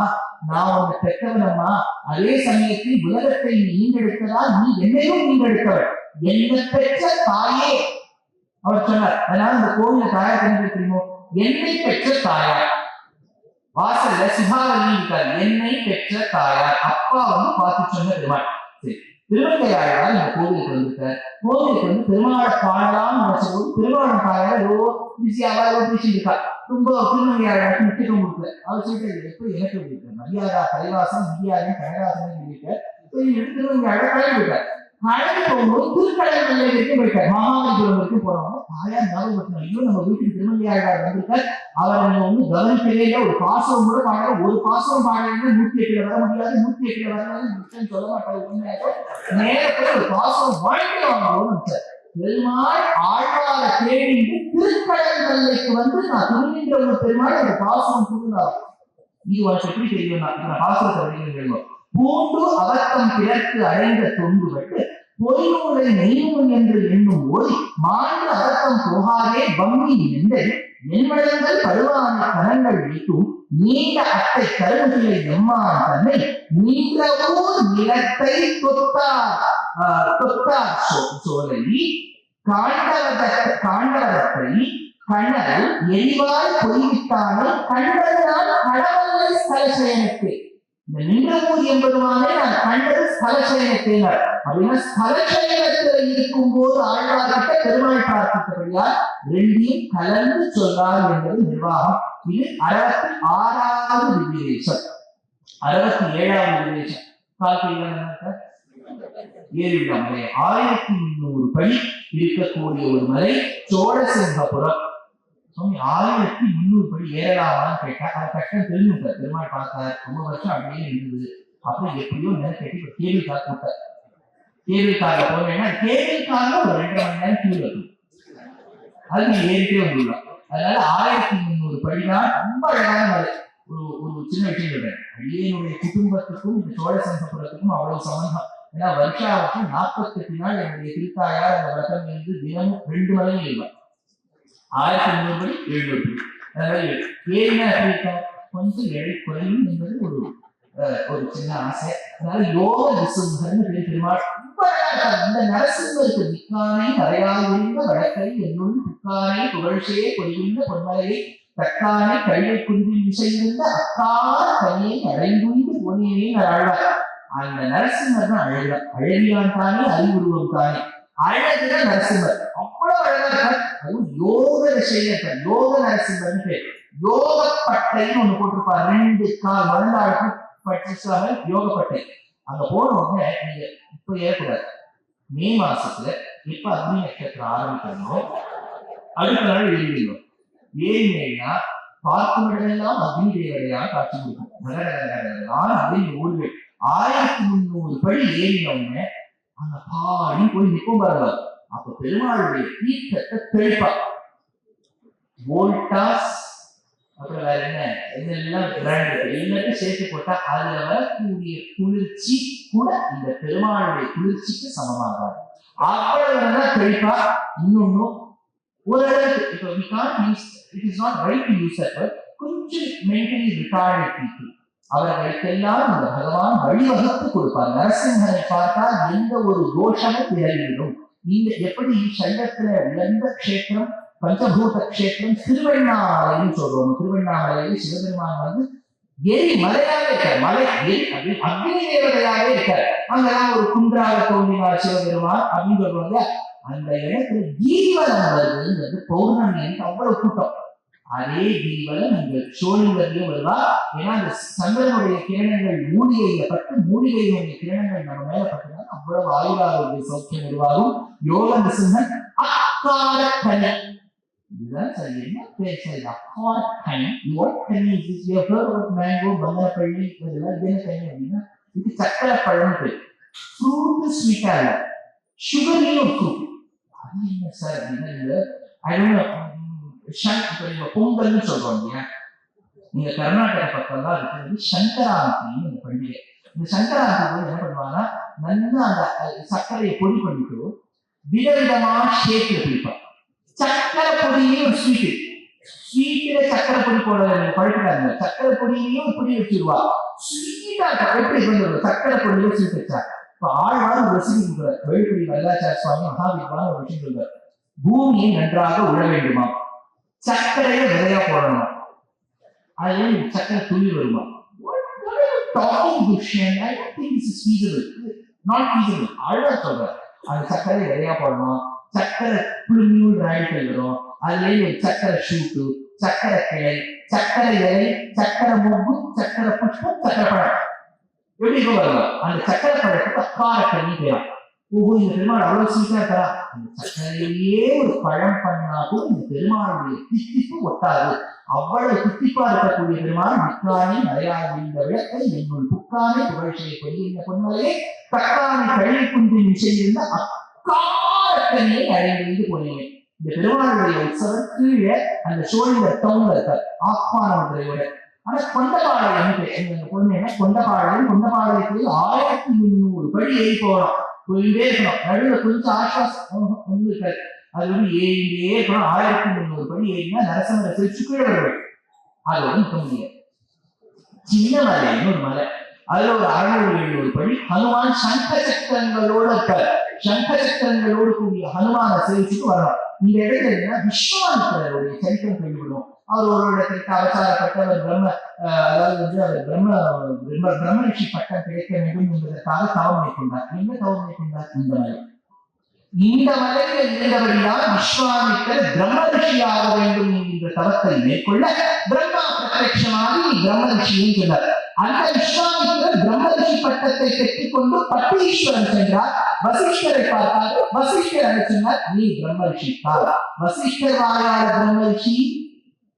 நான் உன்னை பெற்றவனம்மா, அதே சமயத்தில் உலகத்தை நீ ஈண்டெடுத்ததால் நீ என்னையும் ஈண்டெடுத்தவள், என்ன பெற்ற தாயே அவர் சொன்னார். அதனால இந்த கோவில தாயார் தெரிஞ்சு தெரியுமோ, என்னை பெற்ற தாயார். வாசல்ல சிவாவலி இருக்காரு, என்னை பெற்ற தாயார். அப்பா வந்து பார்த்து சொன்ன பெருமாள். சரி, திருவங்கையாளர் இந்த கோவிலுக்கு வந்திருக்கார். கோவிலுக்கு வந்து பெருமாளை பாடலாம்னு நினைச்சபோது பெருமாள் தாயார் ஏதோ பிஸியாவா ஏதோ பேசிட்டு இருக்கா. ரொம்ப திருவங்கையாளருக்கு முக்கியத்துவம் கொடுக்கல. அவர் சொல்லிட்டு எப்ப எனக்கு இருக்கு மரியாதா கலைவாசம் இந்தியாவின் கனகாசன் சொல்லிட்டு திருவங்கையாளர் கலந்துட்டார். கலந்து போகும்போது திருக்கடல் வரைக்கும் போயிட்டார். மாமாவளிபுரம் வரைக்கும் போறவங்க தாயார் ஞாபகப்படுத்தணும், ஐயோ நம்ம வீட்டுக்கு திருவங்கையாளர் வந்திருக்கார், அவரை நீங்க வந்து கவனிக்கவே இல்லை, ஒரு பாசம் கூட பாடல, ஒரு பாசம் பாடலைன்னா 108 வர முடியாது, 108 வரலான்னு சொல்ல மாட்டாரு. உண்மையாக நேரத்தில் ஒரு பாசம் வாழ்க்கை வாங்கணும்னு பெருமாள் ஆழ்வார தேடிட்டு திருக்கடல் வெள்ளைக்கு வந்து நான் திருநின்ற ஒரு பெருமாள் அந்த பாசம் புரிந்தார். இது உனக்கு எப்படி தெரியும்? நான் பாசத்தை அப்படிங்கிறது பூண்டு அவத்தம் பிறர்க்கு அடைந்த தொண்டுபட்டு பொய்நூலை நெய்நூல் என்று எண்ணும் போது மாண்டு அவத்தம் போகாதே பம்மி எந்தை என்வளங்கள் படுவான கணங்கள் வைத்தும் நீண்ட அட்டை கருவிகளை எம்மான் தன்னை நீண்ட ஊர் நிலத்தை தொத்தார் சோலை காண்டவரத்தை கண்ணல் எரிவாய் பொய்வித்தானே கண்டதுதான் கடவுளை ஸ்தலசயனத்தை. இந்த நின்றவூர் என்பதுவானே நான் கண்டது ஸ்தலசயனத்தினர் அப்படின்னா ஸ்தலசயனத்துல இருக்கும் போது ஆழ்வார்கிட்ட பெருமாள் பிரார்த்தித்தபடியால் ரெண்டையும் கலந்து சொல்றார் என்பது நிர்வாகம். இது 66வது விதிவேஷம். 67வது விதிவேஷம் ஏறியுள்ள மலை 1300 படி இருக்கக்கூடிய ஒரு மலை சோழசிங்கபுரம். 1300 படி ஏறலாமான்னு கேட்டா அதை கஷ்டம் தெரிஞ்சுட்டார். பெருமாள் பார்த்தார், ரொம்ப வருஷம் அப்படியே இருந்தது. அப்புறம் எப்படியோ நினைக்கட்டி இப்ப கேபிள் கார் கொடுத்தார். கேபிள் கார்ல போனேன்னா கேபிள் கார்ல ஒரு 2.5 மணி நேரம் கீழே இருக்கும், அது நீங்க ஏறிட்டே வந்துடலாம். அதனால 1300 படிதான் ரொம்ப அழகான மலை. ஒரு சின்ன விஷயம் சொல்றேன், அடியனுடைய குடும்பத்துக்கும் இந்த சோழசங்கபுரத்துக்கும் அவ்வளவு சம்பந்தம். ஏன்னா வருஷாவுக்கு 48 நாள் என்னுடைய திருத்தாயார் அந்த விளக்கம் இருந்து தினமும் 2 மலையும் எழுவார். 1300 படி 700 படி. அதனால ஏறினா எப்படி கொஞ்சம் எடை குறையும் என்பது ஒரு சின்ன ஆசை. அதனால யோக விசுங்கர்னு பேர் பெருமாள். இந்த நரசிம்மருக்கு மிக்கானை கரையால் இருந்த வழக்கை என்னுள் புக்கானை புகழ்ச்சியே பொழிகின்ற பொன்மலையை தக்கானை கையை குருவில் இசைந்திருந்த அக்கார கையை அடைந்துண்டு போனேனே ஆழ்வார். அந்த நரசிம்மர் தான் அழகான். அழகியான் தானே அறிவுருவம் தானே அழகுற நரசிம்மர் அவ்வளவு அழகா இருக்கார். அதுவும் யோக விஷயம் யோக நரசிம்மர்னு பேர். யோக பட்டைன்னு ஒண்ணு போட்டிருப்பார், 2 கால் வளர்ந்தாளுக்கு பட்டிச்சாக யோக பட்டை. அங்க போன உடனே நீங்க இப்ப ஏறக்கூடாது. மே மாசத்துல இப்ப அக்னி நட்சத்திரம் ஆரம்பிக்கணும், அடுத்த நாள் ஏறிடும். ஏறினா பார்க்கும் இடமெல்லாம் அக்னி தேவதையா காட்சி கொடுக்கும். அப்படின்னு ஊர்கள் 1300 படி ஏறினவுடனே அந்த பாடி போய் நிற்கும் பாருங்க. அப்ப பெருமாளுடைய தீர்த்தத்தை தெளிப்பா. வோல்டாஸ் அப்புறம் வேற என்னெல்லாம் பிராண்ட் எல்லாத்தையும் சேர்த்து போட்டா அதுல வரக்கூடிய குளிர்ச்சி கூட இந்த பெருமாளுடைய குளிர்ச்சிக்கு சமமாகாது. அவ்வளவுதான் தெளிப்பா. இன்னொன்னும் ஓரளவுக்கு இப்போ we can't use, it is not right to use that word, கொஞ்சம் mentally retarded people அவர்களுக்கெல்லாம் இந்த பகவான் வழிவகுத்து கொடுப்பார். நரசிம்மனை பார்த்தால் எந்த ஒரு தோஷமும் விலகிவிடும். இந்த எப்படி சைவத்துல உயர்ந்த க்ஷேத்திரம் பஞ்சபூத க்ஷேத்திரம் திருவண்ணாமலைன்னு சொல்றோம். திருவண்ணாமலையில் சிவபெருமான் வந்து எரி மலையாவே இருக்கார், மலை எரி அக்னி தேவதையாவே இருக்கார். அங்கெல்லாம் ஒரு குன்றாக தோன்றினார் சிவபெருமான் அப்படின்னு சொல்றாங்க. அந்த இடத்துல ஜீவனம் வருதுங்கிறது பௌர்ணமி அவ்வளவு கூட்டம். அதே ஜீவனம் இந்த சோழிவரிலும் வருவா. ஏன்னா அந்த சந்திரனுடைய கிரணங்கள் மூலிகையில பட்டு மூலிகையினுடைய கிரணங்கள் நம்ம மேல பட்டுனா அவ்வளவு ஆயுராரோக்கிய சௌக்கியம் உருவாகும். யோக நிசிம்மன் அக்கார கனி, இதுதான் சரி. என்ன பேர் சரி? அக்கார கனி. வாட் கனி is this? You have heard about mango, Banganapalli, இதெல்லாம் இது என்ன கனி அப்படின்னா இது சக்கரை பழம் பேர். ஃப்ரூட் ஸ்வீட்டா இல்ல, சுகரியும் ஃப்ரூட். அது என்ன சார் அப்படின்னா ஐ டோன்ட் நோ. இப்போ நீங்க பொங்கல்னு சொல்றோம் இல்லையா, நீங்க கர்நாடக பக்கம் தான் இருக்கிறது சங்கராந்தின்னு இந்த பண்டிகை. இந்த சங்கராந்தி என்ன பண்ணுவாங்கன்னா நல்லா அந்த சர்க்கரையை பொடி பண்ணிட்டு விதவிதமா ஷேப்ல பிடிப்பான். சக்கரை பொடியே ஒரு ஸ்வீட்டு, ஸ்வீட்டுல சக்கரை பொடி போட பழுக்கிறாங்க. சக்கரை பொடியையும் பொடி வச்சிருவா, ஸ்வீட்டா எப்படி கொண்டு சக்கரை பொடியில ஸ்வீட் வச்சா. இப்ப ஆழ்வார் ஒரு ரெசிபி கொடுக்குறார். வெளிப்படி வரதாச்சார சுவாமி மகாவித்வான் ஒரு விஷயம் சொல்றார். பூமியை நன்றாக உழ வேண்டுமா, சர்க்கரையை விதையா போடணும், அதுல சக்கரை துளி வருமா. ஆழ்வார் சொல்றார் அந்த சர்க்கரை விதையா போடணும், சக்கரை புளிமியூல் ராய்கள் வரும், அதுலயே சக்கரை ஷூட்டு, சக்கரை கிளை, சக்கரை இலை, சக்கரை மூக்கு, சக்கரை புஷ்பம், சக்கரை பழம், எப்படி வருவா. அந்த சக்கரை பழத்துக்கு அக்கார கண்ணி பேரும். ஓஹோ, இந்த பெருமாள் அவ்வளவு சீக்கிரம் இருக்கா. அந்த சக்கரையே ஒரு பழம் பண்ணாலும் இந்த பெருமாளுடைய தித்திப்பு ஒட்டாது. அவ்வளவு தித்திப்பா இருக்கக்கூடிய பெருமாள் முக்கானே மலையாளி இந்த விளக்கை என்னுள் புக்கானே புகழ்ச்சியை கொண்டிருந்த பொன்மலையே தக்கானை கழி குன்றின் செய்திருந்த அக்காரக்கனியை அடைந்து போனேன். இந்த பெருமாளுடைய உற்சவம் கீழே அந்த சோழில டவுன்ல இருக்கார் ஆத்மானோட. ஆனா கொண்டபாளையம் பொண்ணு கொண்டபாளையம், கொண்டபாளையத்தில் 1300 படி ஏறி போகணும், போயிட்டே இருக்கணும். நடுவில் கொஞ்சம் ஆஸ்வாசம் ஒன்று இருக்காது, அது வந்து ஏறிட்டே இருக்கணும். 1300 படி ஏறினா நரசிம்மரை சிரிச்சு கீழே வருவாள். அது வந்து நிற்க முடியாது. சின்ன மலைன்னு ஒரு மலை, அதுல ஒரு 600-700 படி ஹனுமான் சங்க சக்கரங்களோட இருக்கார். சங்க சக்கரங்களோடு கூடிய ஹனுமான சிரிச்சுட்டு வரணும். இந்த இடத்துல விஸ்வாமித்திரருடைய சரித்திரம் கேள்விப்படுவோம். அவர் ஒரு இடத்திற்கு அவசாரப்பட்டு அவர் அதாவது வந்து அவர் பிரம்ம ரிஷி பட்டம் கிடைக்க வேண்டும் என்பதற்காக தவம் மேற்கொண்டார். என்ன தவம் மேற்கொண்டார்? இந்த மலை. இந்த மலையில இருந்தபடிதான் விஸ்வாமித்திரர் பிரம்ம ரிஷியாக வேண்டும் என்கின்ற தவத்தை மேற்கொள்ள பிரம்மா பிரத்யட்சமாகி பிரம்ம ரிஷியும் சொன்னார். அந்த விஸ்வாமித்திரர் பிரம்ம ரிஷி பட்டத்தை பெற்றுக்கொண்டு பட்டீஸ்வரன் சென்றார். வசிஷ்டரை பார்த்தார். வசிஷ்டர் என்ன சொன்னார்? நீ பிரம்ம ரிஷி தான். வசிஷ்டர் வாயால பிரம்ம ரிஷி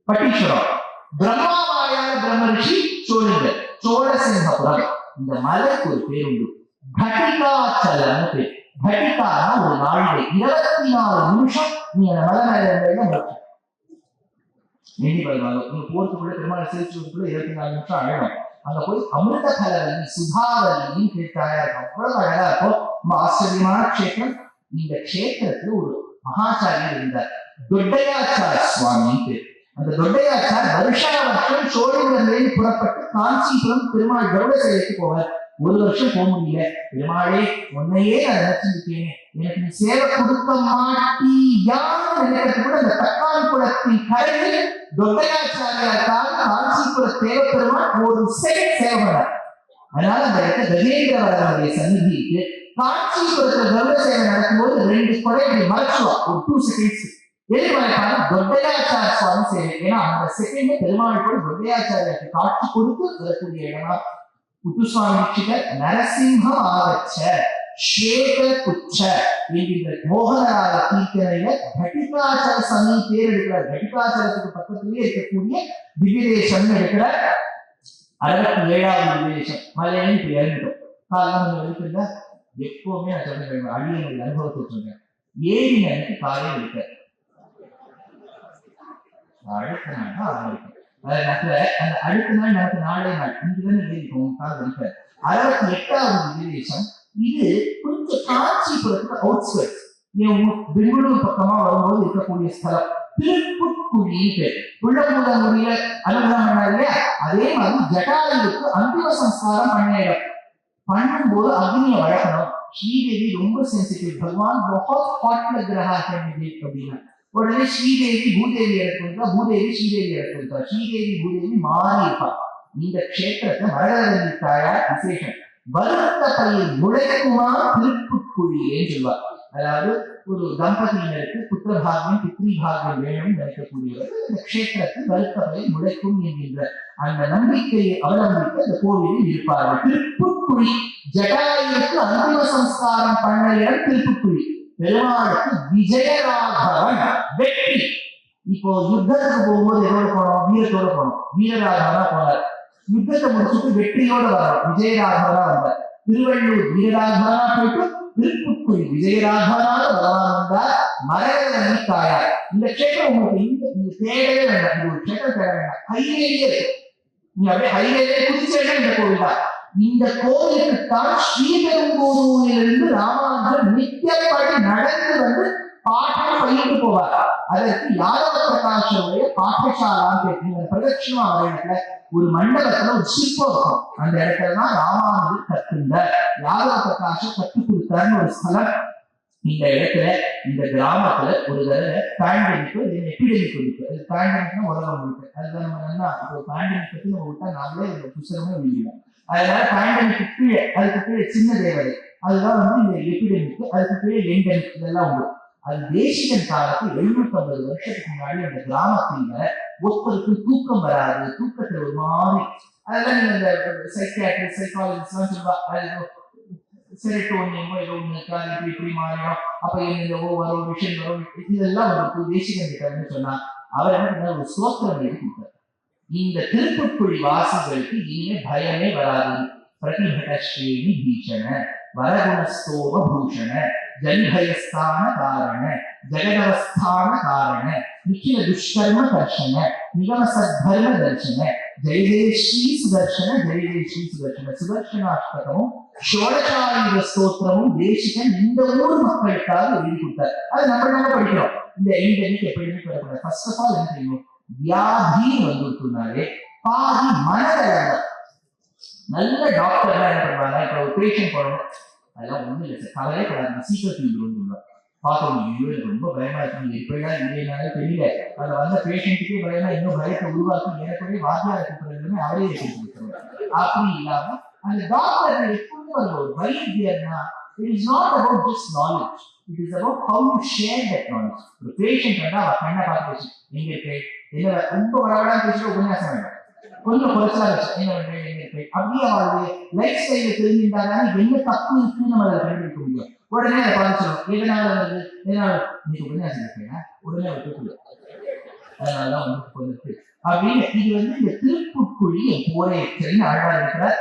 பட்டீஸ்வரம், பிரம்மா வாயால பிரம்ம ரிஷி சோழர்கள், சோழசிங்கபுரம். இந்த மலைக்கு ஒரு பேர் உண்டு, கட்டிகாச்சலம் பேர். கட்டிகானா ஒரு நாளிலே 24 நிமிஷம் நீ அந்த மலை மேல முடியும். எண்ணி வருவாங்க. நீங்க போறதுக்குள்ள பெருமாள் சேர்த்துக்குள்ள 24 நிமிஷம் அழகும். அங்க போய் அமிர்த கலவரி சுதாவரின்னு கேட்டாயா, அவ்வளவு அழகா இருக்கும். ரொம்ப ஆச்சரியமான க்ஷேத்திரம். இந்த க்ஷேத்திரத்துல ஒரு மகாச்சாரியர் இருந்தார், தொட்டையாச்சார சுவாமி பேர். அந்த தொட்டையாச்சார் வருஷா வருஷம் சோழர்களில் புறப்பட்டு காஞ்சிபுரம் பெருமாள் கருட சேவைக்கு போவார். ஒரு வருஷம் போக முடியல. பெருமாளே, உன்னையே நான் நினைச்சிருக்கேன், எனக்கு நீ சேவை கொடுக்க மாட்டியான்னு நினைக்கிறது கூட அந்த தக்காளி குளத்தின் கரையில் தொட்டையாச்சாரியால் காஞ்சிபுர தேவ பெருமாள் ஒரு செகண்ட் சேவை பண்ணார். அதனால அந்த இடத்துல கஜேந்திரவரனுடைய சந்நிதிக்கு காஞ்சிபுரத்துல கருட சேவை நடக்கும்போது 2 கொடை மறைச்சுவா ஒரு 2 செகண்ட்ஸ். தொட்டையாச்சார சுவாமி சேவை. ஏன்னா அந்த செகண்ட் பெருமாள் கூட தொட்டையாச்சாரியாக்கு காட்சி கொடுத்து வரக்கூடிய இடமா. முத்துசுவாமி தீட்சிதர் நரசிம்ம ஆகச்ச ஸ்வேத குச்ச என்கின்ற மோகனராக கீர்த்தனையில கட்டிகாச்சல சமீ பேர் எடுக்கிறார். கட்டிகாச்சலத்துக்கு பக்கத்திலேயே இருக்கக்கூடிய திவ்யதேசம் எடுக்கிறார். 67வது திவ்யதேசம் மலையிலும் இப்ப இறங்கிட்டோம். காரணம் எடுக்கிறதா எப்பவுமே நான் சொல்றேன், அடியனுடைய அனுபவத்தை சொல்றேன். ஏறி எனக்கு காலையில் இருக்க அடுத்த நாள் தான் ஆரம்பிக்கும். அந்த அடுத்த நாள் நமக்கு நாளே நாள் இங்குதானே ஏறிக்கும் இருக்க. 68வது திவ்யதேசம் இது கொஞ்சம் காஞ்சிபுரத்துக்கு அவுட்ஸ்கர்ட்ஸ். பெங்களூர் பக்கமா வரும்போது இருக்கக்கூடிய ஸ்தலம் திருப்புட்குழி பேர். புள்ளமுதங்குடியில அனுகிரகம் பண்ணாரு இல்லையா, அதே மாதிரி ஜடாயுக்கு அந்திம சம்ஸ்காரம் பண்ண இடம். பண்ணும்போது அக்னியை வளர்க்கணும். ஸ்ரீதேவி ரொம்ப சென்சிட்டிவ், பகவான் बहुत हॉट लग रहा है मुझे அப்படின்னா உடனே ஸ்ரீதேவி பூதேவி எடுத்துட்டா, பூதேவி ஸ்ரீதேவி எடுத்துட்டா, ஸ்ரீதேவி பூதேவி மாறி இருப்பா. இந்த க்ஷேத்திரத்தை வரதராஜன் தாயார் விசேஷம். வருத்த பயிர் முளைக்குமா திருப்புட்குழியேன்னு சொல்லுவார். அதாவது ஒரு தம்பதியினருக்கு புத்திர பாகியம் பித்ரி பாகியம் வேணும் நினைக்கக்கூடியவர் இந்த க்ஷேத்திரத்தில் வருத்த பயிர் முளைக்கும் என்கின்ற அந்த நம்பிக்கையை அவலம்பித்து அந்த கோவிலில் இருப்பார்கள். திருப்புட்குழி ஜடாயுக்கு அந்திம சம்ஸ்காரம் பண்ண இடம் திருப்புட்குழி. பெருமாளுக்கு விஜயராகவன் வெற்றி. இப்போ யுத்தத்துக்கு போகும்போது எதோட போனோம்? வீரத்தோட போனோம். வீரராகவனா போனார். யுத்தத்தை முடிச்சுட்டு வெற்றியோட வரோம், விஜயராகவனா வந்தார். திருவள்ளூர் வீரராகவனா போயிட்டு திருப்புட்குழி விஜயராகவனாக பகவான் வந்தார். மரகதவல்லி தாயார். இந்த க்ஷேத்திரம் உங்களுக்கு நீங்க தேடவே வேண்டாம், இந்த ஒரு க்ஷேத்திரம் தேட வேண்டாம், ஹைவேலியே இருக்கு. நீங்க அப்படியே ஹைவேலே குதிச்சேன்னா இந்த கோவில் தான். இந்த கோவிலுக்குத்தான் ஸ்ரீபெரும்புதூரிலிருந்து ராமானுஜர் நித்தியப்படி நடந்து வந்து பாடம் பயிட்டு போவார். அதற்கு யாதவ பிரகாஷருடைய பாடசாலான்னு கேட்டீங்க. பிரதட்சிணமா வர இடத்துல ஒரு மண்டபத்துல ஒரு சிற்பம் இருக்கும். அந்த இடத்துலதான் ராமானுஜர் கத்துண்டார், யாதவ பிரகாஷர் கற்றுக் கொடுத்தாருன்னு ஒரு ஸ்தலம். இந்த இடத்துல இந்த கிராமத்துல ஒரு தடவை பேண்டமிக் எபிடமிக் இருக்கு. அது பேண்டமிக்னா உலகம் இருக்கு. அதுதான் நம்ம என்ன பேண்டமிக் பத்தி நம்ம விட்டா நாமளே இந்த புத்தகமே வெளியிடும். அதனால பேண்டமிக்கு கீழே அதுக்கு கீழே சின்ன தேவதை, அதுதான் இந்த எபிடமிக். அதுக்கு கீழே எண்டமிக், இதெல்லாம் உண்டு. அது தேசிகன் காலத்து 750 வருஷத்துக்கு முன்னாடி அந்த கிராமத்துல ஒருத்தருக்கு தூக்கம் வராது, தூக்கத்துல ஒரு மாதிரி, அதெல்லாம் நீங்க இந்த சைக்கியாட்ரிஸ்ட் சைக்காலஜிஸ்ட் எல்லாம் சொல்லுவா, செரட்டோனியமோ ஏதோ ஒண்ணு இப்படி மாறிடும், அப்ப என்னவோ வரும் விஷயம் வரும், இதெல்லாம் ஒரு தேசிகன் கிட்ட சொன்னா அவர் என்ன பண்ண ஒரு ஸ்தோத்திரம் எழுதி கொடுத்தார். இந்த திருப்புட்குழி வாசிகளுக்கு இனிமே பயமே வராது. பிரதிபடஸ்ரீனி பீஷண வரகுணஸ்தோம பூஷண ஜனிபயஸ்தான காரண ஜெகதவஸ்தான காரண நிখিல துஷ்கர்ம தர்ஷன நிகம சத்தர்ம தர்ஷன ஜெய ஜெய ஸ்ரீ சுதர்ஷன ஜெய ஜெய ஸ்ரீ சுதர்ஷன சுதர்ஷனாஷ்டகமும் ஷோடசாயுத ஸ்தோத்திரமும் தேசிகன் இந்த ஊர் மக்களுக்காக எழுதி கொடுத்தார். அது நம்ம படிக்கிறோம். இந்த எண்டமிக் எப்படியுமே சொல்லக்கூடாது. ஃபர்ஸ்ட் ஆஃப் ஆல் என்ன தெரியும், வியாதி வந்துருக்குனாலே பாதி மனதளவு. நல்ல டாக்டர் எல்லாம் என்ன பண்ணுவாங்க, இப்ப ஒரு பேஷண்ட் போறோம், அதெல்லாம் ஒண்ணும் இல்லை சார், கவலையே கூடாது, சீக்கிரம் தீர்ந்து பார்க்கணும். ரொம்ப பயமா இருக்கு, எப்படிலாம் இல்லைனாலே தெரியல. அதுல வந்த பேஷண்ட்டுக்கே பயமா இன்னும் பயத்தை உருவாக்கி எனக்குள்ளே வாத்தியார கூப்பிடுறதுமே அவரே கொடுத்துருக்காங்க. அப்படி இல்லாம அந்த டாக்டர் எப்பவுமே ஒரு வைத்தியர்னா it is not about just knowledge, it is about how you share that knowledge. ஒரு பேஷண்ட் வந்தா அவ கண்ணை பார்த்து பேசு, எங்க இருக்கு என்ன, ரொம்ப வளவடா பேசுற உபன்யாசம் வேண்டாம், கொஞ்சம் குறைச்சலா வச்சு என்ன பண்றேன் எங்க இருக்கு, அப்படியே அவளுடைய லைஃப் ஸ்டைல தெரிஞ்சுட்டாங்கன்னா என்ன தப்பு இருக்குன்னு நம்ம அதை கண்டுபிடிக்க முடியும். உடனே அதை பாதிச்சிடும். எதனால வருது, எதனால நீங்க உபன்யாசம் இருக்கீங்க, உடனே அவர் கேட்கல, அதனாலதான் உங்களுக்கு வந்துருக்கு அப்படின்னு. இது இந்த திருப்புட்குழி போரேற்றன்னு ஆழ்வார் இருக்கிறார்.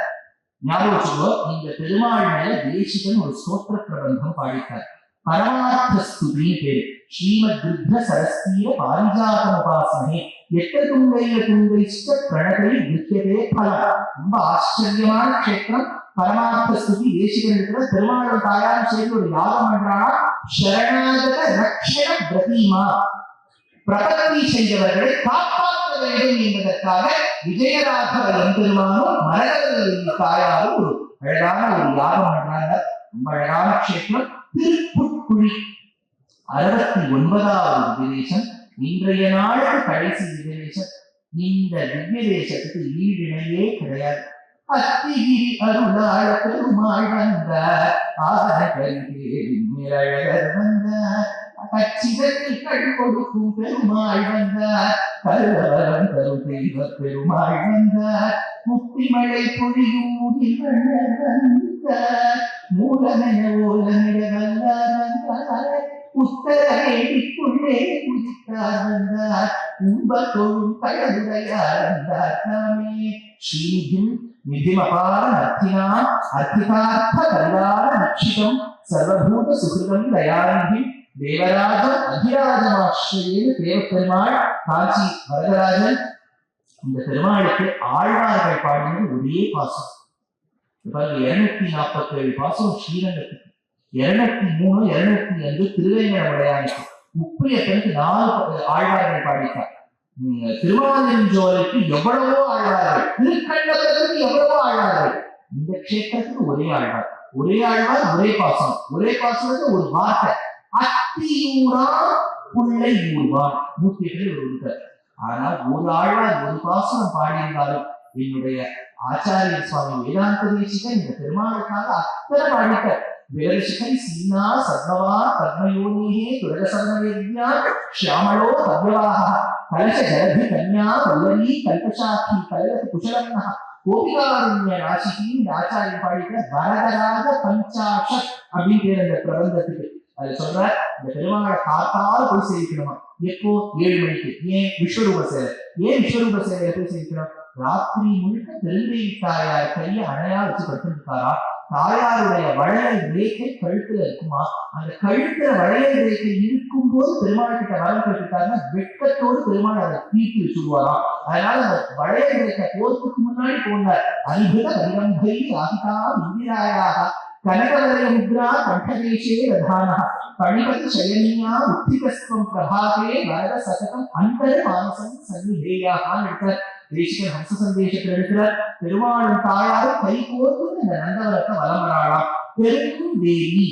ஞாபகம் வச்சுக்கோ, இந்த பெருமாள் மேல தேசிகன் ஒரு ஸ்தோத்திர பிரபந்தம் பாடிட்டார். பரமார்த்த ஸ்துதி பேரு. ஸ்ரீமத் துர்க சரஸ்தீர பாரிஜாத உபாசனே எட்ட துங்கைய துங்கைஷ்ட பிரணகை துர்க்கதே பலம். ரொம்ப ஆச்சரியமான க்ஷேத்திரம். பரமார்த்த ஸ்துதி தேசிகன் இருக்கிற பெருமாள் தாயாரும் சேர்ந்து ஒரு யாகம் பண்றானா, சரணாகத ரக்ஷண பிரதிமா, பிரபத்தி செய்தவர்களை காப்பாற்ற வேண்டும் என்பதற்காக விஜயராகவ எம்பெருமானும் மரகதவல்லி தாயாரும் ஒரு அழகான ஒரு யாகம் பண்றாங்க. ரொம்ப அழகான க்ஷேத்திரம் திருப்புட்குழி. 69வது திவ்யதேசம், இன்றைய நாளுக்கு கடைசி திவ்யதேசம். இந்த திவ்யதேசத்துக்கு ஈடிணையே கிடையாது. அத்திகிரி அருளாள பெருமாள் வந்தார், ஆழகர் வந்தார், கச்சிதத்தில் கண் கொடுக்கும் பெருமாள் வந்தார், கருவரம் தரும் தெய்வ பெருமாள் வந்தார், முத்திமழை பொழியும் முகில்வண்ணர் வந்தார், மூலமென ஓலமிட வந்தார் வந்தார், உத்தரவேடிக்குள்ளே குதித்தார் வந்தார், உம்பத்தொழும் கழலுடையார் வந்தார் தாமே. ஸ்ரீநிதிம் நிதிமபார நர்த்தினாம் அர்த்திகார்த்த கல்யாண நிச்சிதம் சர்வபூத சுகிருதம் தயாநிதி தேவராஜம் அதிராஜமாஸ்ரயே தேவப்பெருமாள் காஞ்சி வரதராஜன். இந்த பெருமாளுக்கு ஆழ்வார்கள் பாடினது ஒரே பாசம். 247 பாசம் ஸ்ரீரங்கத்துக்கு. 203, 205 திருவேங்கடமுடையானுக்கு முப்பியப்பனுக்கு 4 ஆழ்வார்கள் பாடிட்டார். திருமாலிருஞ்சோலைக்கு எவ்வளவோ ஆழ்வார்கள், திருக்கண்டத்துக்கு எவ்வளவோ ஆழ்வார்கள். இந்த கஷேத்திரத்துக்கு ஒரே ஆழ்வார், ஒரே ஆழ்வார், ஒரே பாசனம். ஒரே பாசனத்துக்கு ஒரு வார்த்தை, அத்தியூரா புள்ளை ஊர்வான். 108 இருக்கார். ஆனால் ஒரு ஆழ்வார் ஒரு பாசனம் பாடியிருந்தாலும் என்னுடைய ஆச்சாரிய சுவாமி வேதாந்த தேசிகன் இந்த பெருமாளுக்காக அத்தனை பாடிட்டார். வேதசிகன் சீனா சத்மவா பத்மயோனியே துரகசர்மவேத்யா ஷியாமளோ ஹவ்யவாஹ கலச ஜலதி கன்யா வல்லரி கல்பசாட்சி கலக குஷலம்னஹ கோபிகாரண்ய ராசிக்கு இந்த ஆச்சாரியன் பாடிட்ட வரதராக பஞ்சாஷத் அப்படின்னு பேர் அந்த பிரபந்தத்துக்கு. அது சொல்ற இந்த பெருமாளை காத்தால் போய் சேவிக்கணுமா. எப்போ? 7 மணிக்கு. ஏன்? விஸ்வரூப சேவை. ஏன் விஸ்வரூப சேவையை போய் சேவிக்கணும்? ராத்திரி முழுக்க பெருந்தேவி தாயார் கையை அணையா வச்சு படுத்துருக்காரா. தாயாருடைய வளையல் ரேகை கழுத்துல இருக்குமா. அந்த கழுத்துல வளையல் ரேகை இருக்கும் போது பெருமாள் கிட்ட வரம் கேட்டுட்டாருன்னா வெட்கத்தோடு பெருமாள் அதை தீட்டி வச்சுடுவாராம். அதனால அந்த வளையல் ரேகை போறதுக்கு முன்னாடி போனார். அனுபத பரிரம்பை ஆகிதா இந்திராயாக கனகவலய முத்ரா கண்டதேசே ரதானா பணிபதி சயனியா உத்திகஸ்வம் பிரபாகே வரத சதகம் அந்தர மானசம் சன்னிதேயாகான்னு இருக்கிறார். தேசிகன் ஹம்ச சந்தேசத்தில் இருக்கிறார். பெருமாளும் தாயாரும் கை கோர்த்து இந்த நந்தவரத்தை வலம் வராளாம். பெரும் தேவி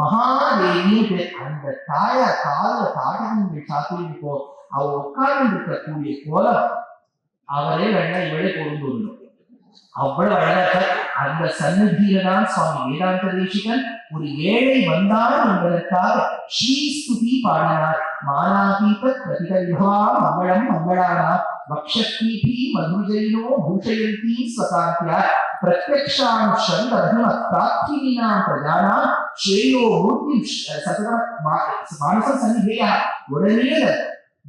மகாதேவி அந்த தாயார் கால தாடகங்கள் சாத்திரிப்போ அவ உட்கார்ந்து இருக்கக்கூடிய கோலம் அவரே வேணா இவளே பொருந்து விடணும். அவ்வளவு அழகாக அந்த சன்னதியில தான் சுவாமி வேதாந்த தேசிகன் ஒரு ஏழை வந்தான் என்பதற்காக ஸ்ரீஸ்துதி பாடினார். மானாதீப பிரதிகல்பா மங்களம் மங்களானா வக்ஷஸ்தீபி மதுஜைனோ பூஷயந்தி ஸ்வதாத்யா பிரத்யக்ஷான் சந்தர்ம பிரார்த்தினாம் பிரஜானா ஸ்ரேயோ மூர்த்தி சதகம் மானச சன்னிதேயா. உடனே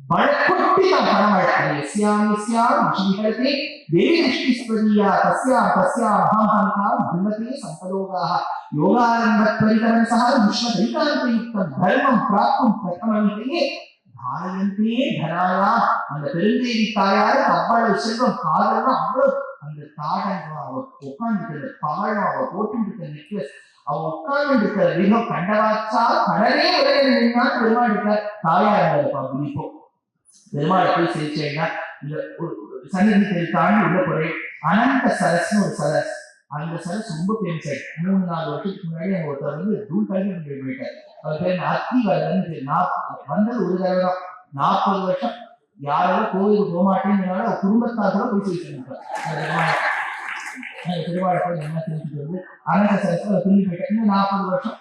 பழக்கொட்டி தான் பணமழை எஸ்யாம் எஸ்யாம் ஸ்ரீஹரதே தேவி திருஷ்டிஸ்வரியா தஸ்யாம் தஸ்யாம் மகாமஹான்காம் பிரம்மதே சம்பதோகாஹ யோகாரம்பத்வரிகரன்சஹ விஸ்வதைகாந்தயுக்தம் தர்மம் பிராப்தும் பிரதமமிதே தாயந்தே தனாயா. அந்த பெருந்தேவி தாயாருக்கு அவ்வளவு செல்வம் காதல்னா அவ்வளவு. அந்த தாடம் அவ உட்கார்ந்து பவழம் அவ போட்டு நெக்லஸ் அவ உட்கார்ந்து இருக்கிற விகம் கண்டவாச்சா கடலே உலக பெருமாள் இருக்கார். தாயார் பிடிப்போம். பெருமாளை போய் சேர்ச்சேன்னா இந்த சன்னதி தாண்டி உள்ள போறே அனந்த சரஸ்னு ஒரு சரஸ். அந்த சரஸ் ரொம்ப ஃபேமஸ் ஆயிடுச்சு. 3-4 வருஷத்துக்கு முன்னாடி அவங்க ஒருத்தர் வந்து தூள் கல்வி போயிட்டார். அவர் பேர் அத்தி வரதன்னு பேர். வந்தது ஒரு தடவை தான். 40 வருஷம் யாராலும் கோவிலுக்கு போக மாட்டேங்கிறனால குடும்பத்தார் கூட போய் சேர்த்துருக்காரு. அந்த பெருமாளை போய் என்ன செஞ்சுட்டு வந்து அனந்த சரஸ்ல திரும்பி போயிட்டார். இன்னும் 40 வருஷம்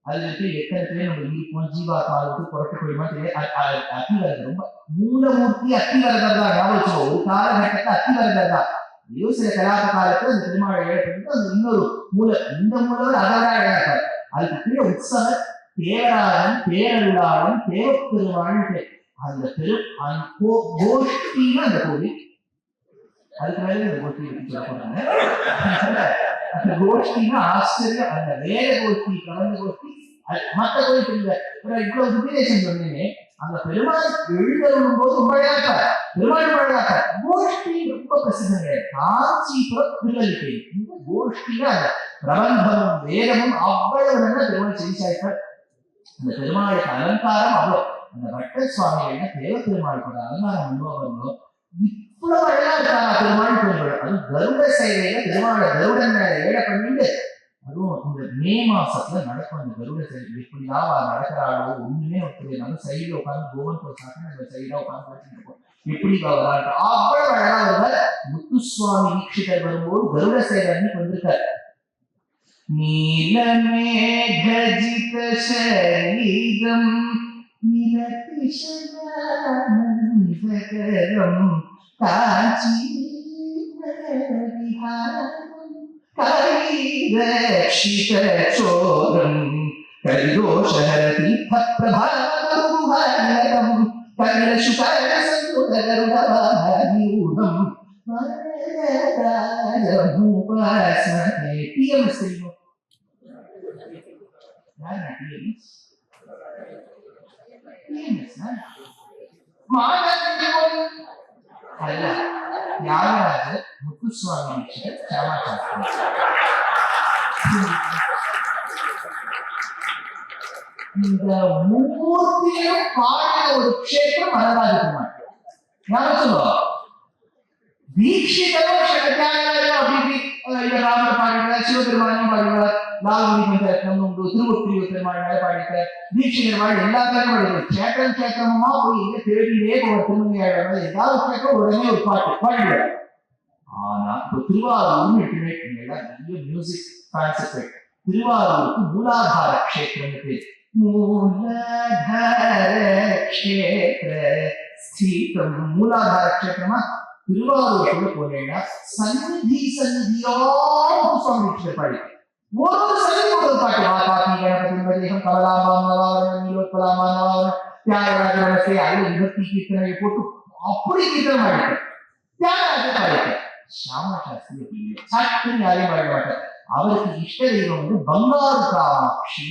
அதுல இருக்கு. எத்தனை பேர் நம்ம இருப்போம் ஜீவாத்மாவுக்கு புரட்டு போயிடுமா தெரியாது. அத்திவரதர் ரொம்ப மூலமூர்த்தி அத்திவரதர் தான். ஞாபகம் ஒரு காலகட்டத்தை அத்திவரதர் தான். ஐயோ சில கலாப காலத்துல அந்த திருமாலை ஏற்பட்டு அந்த இன்னொரு இந்த மூலவர் அதெல்லாம் இழப்பார். அதுக்கு கீழே உற்சவர் தேவராளன் பேரருளாளன் தேவப்பெருமாள் அந்த கோஷ்டின்னு அந்த கோவில். அதுக்கு மேலே இந்த கோஷ்டி இருக்கு சொல்ல போறாங்க. அந்த கோஷ்டின்னா ஆச்சரியம். அந்த வேத கோஷ்டி பிரபஞ்ச கோஷ்டி மற்ற கோயில் தெரியல. இவ்வளவு சுத்திரேஷன் சொன்னீங்க. அந்த பெருமாள் எழுதரும் போது ரொம்ப அழகாக்க பெருமாள் அழகாக்க கோஷ்டி ரொம்ப பிரசித்தம் கிடையாது. காஞ்சிபுரம் திருவல்லிக்கை இந்த கோஷ்டியா அந்த பிரபந்தமும் வேதமும் அவ்வளவு நல்ல பெருமாள் செய்தார். அந்த பெருமாளுக்கு அலங்காரம் அவ்வளவு. அந்த பட்ட சுவாமிகள் தேவ பெருமாளுக்கு அலங்காரம் அனுபவங்களோ இவ்வளவு அழகா இருக்காங்க பெருமாள் பெருமாள். அது கருட சேவையில பெருமாளை கருடன் ஏழை பண்ணிட்டு அதுவும் இந்த மே மாசத்துல நடக்கும். அந்த கருட சேவை எப்படிதான் நடக்கிறாளோ ஒண்ணுமே ஒருத்தர் சைடுல உட்காந்து கோவன் சாப்பிட்டு சைடா உட்காந்து பேசிட்டு இருக்கோம். எப்படி அவ்வளவு அழகா வருவார். முத்துசுவாமி தீட்சிதர் வரும்போது கருட சேவை அன்னைக்கு வந்திருக்காரு. நீலமேகஜித சரீரம் நிரதிசயானந்தகரம் கைரக்ஷிதச்சோரம் கரிதோஷஹரதீர்த்தப்ரபாவருஹாரம் கரிலசுகரசந்துதகருடவாரியூடம் வரதராஜமுபாஸ்மஹே. டிஎம்எஸ் தெரியும்? யாருன்னா டிஎம்எஸ்? அல்ல, தியாகராஜ முத்துசுவாமி ஷாமாசாஸ்திரி. இந்த மும்மூர்த்தியும் பாடின ஒரு க்ஷேத்திரம் வரலாறு பெருமாள். யாரும் சொல்லுவா தீட்சிதரும் சகஜாயாரும் அப்படி இவர் ராமர் பாடினார், சிவபெருமானையும் பாடினார், லால்குடி பஞ்சாயத்தம் உண்டு, திருவொற்றியூர் பெருமாள் மேல பாடிட்டார், தீட்சிதர் வாழ் எல்லா பேரும் பாடுது. சேத்திரம் சேத்திரமா போய் எங்க தேடியே போக திருமங்கையாளர் ஏதாவது கேட்க உடனே ஒரு பாட்டு பாடிடுவார். ஆனா இப்போ திருவாரூர்னு எடுத்துக்கிட்டீங்கன்னா நிறைய மியூசிக் கான்செப்ட். திருவாரூருக்கு மூலாதார க்ஷேத்திரம் பேர். மூலாதார க்ஷேத்திர ஸ்தீதம். மூலாதார க்ஷேத்திரமா திருவாரூருக்குள்ள போனீங்கன்னா சந்நிதி சந்நிதியோடு சுவாமி பாடி ஒரு சந்நிதி ஒரு பாட்டு வாபாத்தி கணபதிம் கமலாமான் நீலோத்பலாமான் தியாகராஜ அது விபக்தி கீர்த்தனை போட்டு அப்படி கீர்த்தனம் ஆடிட்டு தியாகராஜ பாடிட்டு ஷியாமா சாஸ்திரி சட்டுன்னு யாரையும் பாட மாட்டார். அவருக்கு இஷ்ட தெய்வம் வந்து பங்காரு காமாட்சி.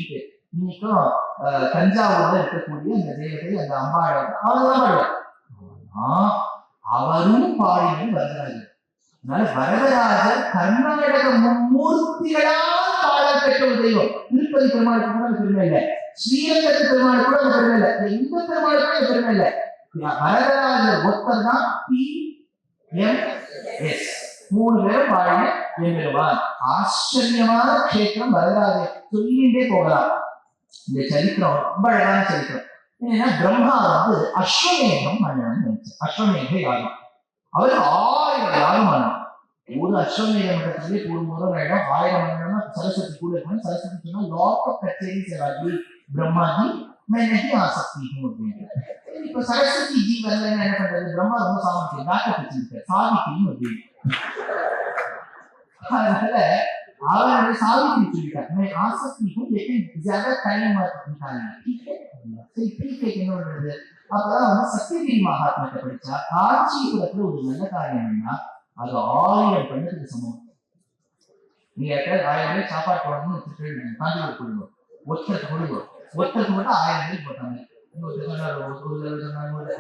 இன்னைக்கும் தஞ்சாவூர்ல இருக்கக்கூடிய அந்த தேவதை அந்த அம்பாள் அவர்தான் பாடுவார். ஆனா அவரும் பாடினது வரதராஜர். அதனால வரதராஜர் கர்நாடக மும்மூர்த்திகளால் பாடல் பெற்ற ஒரு தெய்வம். திருப்பதி பெருமாளுக்கு கூட அது பெருமை இல்லை, ஸ்ரீரங்கத்து பெருமாள் கூட அது பெருமை இல்லை, இந்த பெருமாள் கூட அது பெருமை இல்லை. வரதராஜர் ஒருத்தர் தான் PMS. 3 பேரும் பாடின எம்பெருமான். ஆச்சரியமான க்ஷேத்திரம் வரதராஜர். சொல்லிட்டே போகலாம். இந்த சரித்திரம் ரொம்ப அழகான சரித்திரம். ஏன்னா பிரம்மா வந்து அஸ்வமேகம் பண்ணணும்னு நினைச்சு அஸ்வமேக யாகம். அவர் 1000 யாகம் பண்ணணும். ஒரு அஸ்வமேக மண்டலத்திலே போடும்போது இடம் 1000 மண்டலம்னா சரஸ்வதி கூட இருக்கணும். சரஸ்வதி சொன்னா லாட் ஆஃப் கச்சேரி சேவாஜி பிரம்மாஜி மெனஹி ஆசக்தி அப்படின்னு. இப்ப சரஸ்வதி ஜி வந்து என்ன பண்றது, பிரம்மா ரொம்ப சாமர்த்தியம் பேக்கப் வச்சிருக்காரு, சாவித்திரின்னு அப்படின்னு. அதனால அவர் सावित्री சொல்லிட்டார், मैं आसक्ति हूं लेकिन ज्यादा टाइम मत निकालना, ठीक है? ठीक है என்ன பண்றது? அப்பதான் வந்து சத்தியகிரி மகாத்மியத்தை படிச்சா காஞ்சிபுரத்துல ஒரு நல்ல காரியம் என்ன, அது 1000 பண்ணதுக்கு சமம். நீங்க 1000 பேர் சாப்பாடு போடணும்னு காஞ்சிபுரம் கொடுங்க, ஒருத்தருக்கு கொடுங்க, ஒருத்தருக்கு மட்டும் 1000 பேர் போட்டாங்க. இன்னொருத்தர் சொன்னார் ஒரு தடவை சொன்னாங்க, ஒரு தடவை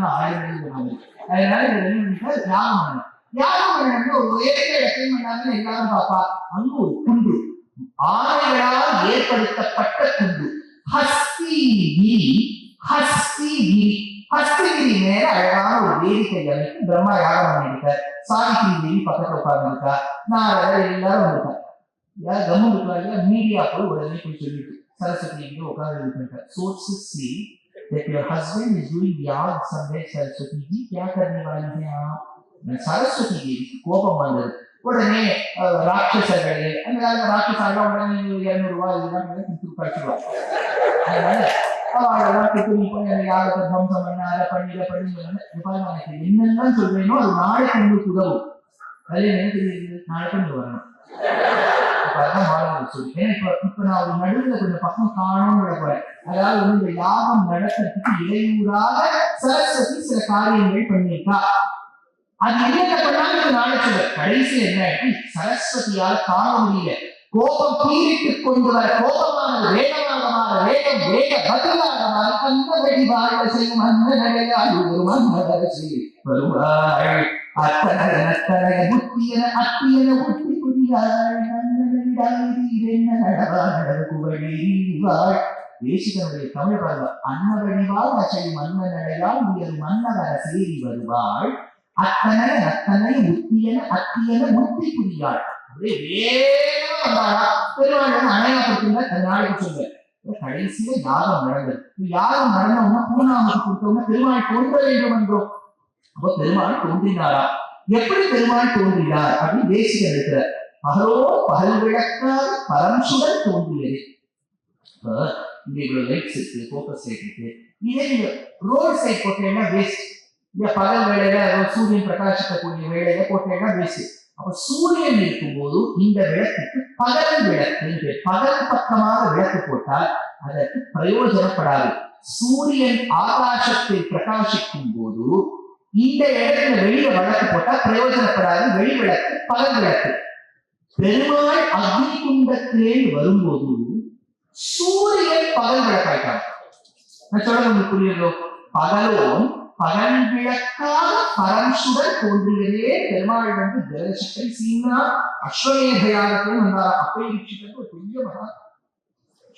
1000 பேர் போட்டாங்க. அதனால இது என்ன தியாகம் பண்ணணும். யாரும் ஒரு இடத்தையும் பண்ணாங்கன்னு எல்லாரும் பாப்பா. அங்க ஒரு குன்று, ஆனைகளால் ஏற்படுத்தப்பட்ட குன்று, ஹஸ்திகிரி. ஹஸ்திகிரி ஹஸ்திகிரி மேல அழகான ஒரு வேடிக்கை அமைத்து பிரம்மா யாகம் பண்ணிருக்கார். சாவித்திரி தேவி பக்கத்துல உட்கார்ந்து இருக்கா, நான் எல்லாரும் வந்திருக்கேன். யார் கம்மு இருக்காங்க, மீடியா போய் உடனே போய் சொல்லிட்டு சரஸ்வதி உட்கார்ந்து இருக்கார். Sources say that your husband is doing yag somewhere. Saraswati ji क्या करने वाली है आप? சரஸ்வதி தேவிக்கு கோபம் வந்தது. உடனே ராட்சசர்களே அந்த காலத்துல ராட்சசாலாம் உடனே 200 ரூபாய் இதெல்லாம் கழிச்சுடுவாங்க. அதனால அவளெல்லாம் கிட்ட போய் அந்த யாகத்தை தம்சம் பண்ண அதை பண்ணி இதை பண்ணி என்னெல்லாம் சொல்றேனோ அது நாளைக்கு உங்களுக்கு உதவும். அதுல என்ன தெரியுது, நாளைக்கு நீங்க வரணும். அதான் மாணவர்கள் சொல்லிட்டேன். இப்ப நான் ஒரு நடுவில் கொஞ்சம் பக்கம் காணும்னு போறேன். அதாவது வந்து இந்த யாகம் நடக்கிறதுக்கு இடையூறாக சரஸ்வதி சில காரியங்கள் பண்ணியிருக்கா. அது என்ன பண்ணாலும் நாளைக்கு கடைசி என்ன ஆயிடுச்சு, சரஸ்வதியால் காண முடியல. கோபம் பீரிட்டு கொண்டு வர கோபமானது வேகமாக மாற, வேகம் வேக பதிலாக மாற, அந்த வெடிவாழ செய்யும் அந்த நிலையால் ஒரு மன்னரசி வருவாள். அத்தனை புத்தியன அத்தியன புத்தி புரியாள் என்ன நடவாள். தேசிகனுடைய தமிழ் பாருங்க, அன்னவழிவாள் அச்சை மன்ன நடையால் உயர் மன்னவர சேரி வருவாள். அத்தனை அத்தனை முத்தியன அத்தியன முத்தி புரியாள். பெருமாள் அணையாப்படுத்த நாளைக்கு சொல்ல கடைசியில யாகம் நடந்தது. யாகம் நடந்தவங்க பூர்ணாமதி கொடுத்தவங்க பெருமாள் தோன்ற வேண்டும் என்றோம். அப்ப பெருமாள் தோன்றினாரா? எப்படி பெருமாள் தோன்றினார் அப்படின்னு தேசிகன் இருக்கிறார். பகலோ பகல் விளக்காத பரம்சுடன் தோன்றியது. இப்ப இங்க இவ்வளவு லைட்ஸ் இருக்கு, போக்கஸ் லைட் இருக்கு. இதே நீங்க ரோட் சைட் போட்டீங்கன்னா வேஸ்ட். இந்த பகல் வேளையில சூரியன் பிரகாசிக்கக்கூடிய வேளையில போட்டீங்கன்னா வேஸ்ட். அப்ப சூரியன் இருக்கும் போது இந்த விளக்குக்கு பகல் விளக்கு, பகல் பக்கமாக விளக்கு போட்டால் அதற்கு பிரயோஜனப்படாது. சூரியன் ஆகாசத்தில் பிரகாசிக்கும் போது இந்த இடத்துல வெளியில விளக்கு போட்டா பிரயோஜனப்படாது. வெளி விளக்கு பகல் விளக்கு. பெருமாள் அக்னி குண்டத்திலே வரும்போது சூரியன் பகல் விளக்காயிட்டாங்க. நான் சொல்ல உங்களுக்கு புரியுதோ? பகலோன் பகல் விளக்காக பரம்சுடன் தோன்றியதே பெருமாள் வந்து ஜலசக்தி சீனா அஸ்வமேத யாகத்தையும் வந்தார். அப்பை ஒரு பெரிய மகா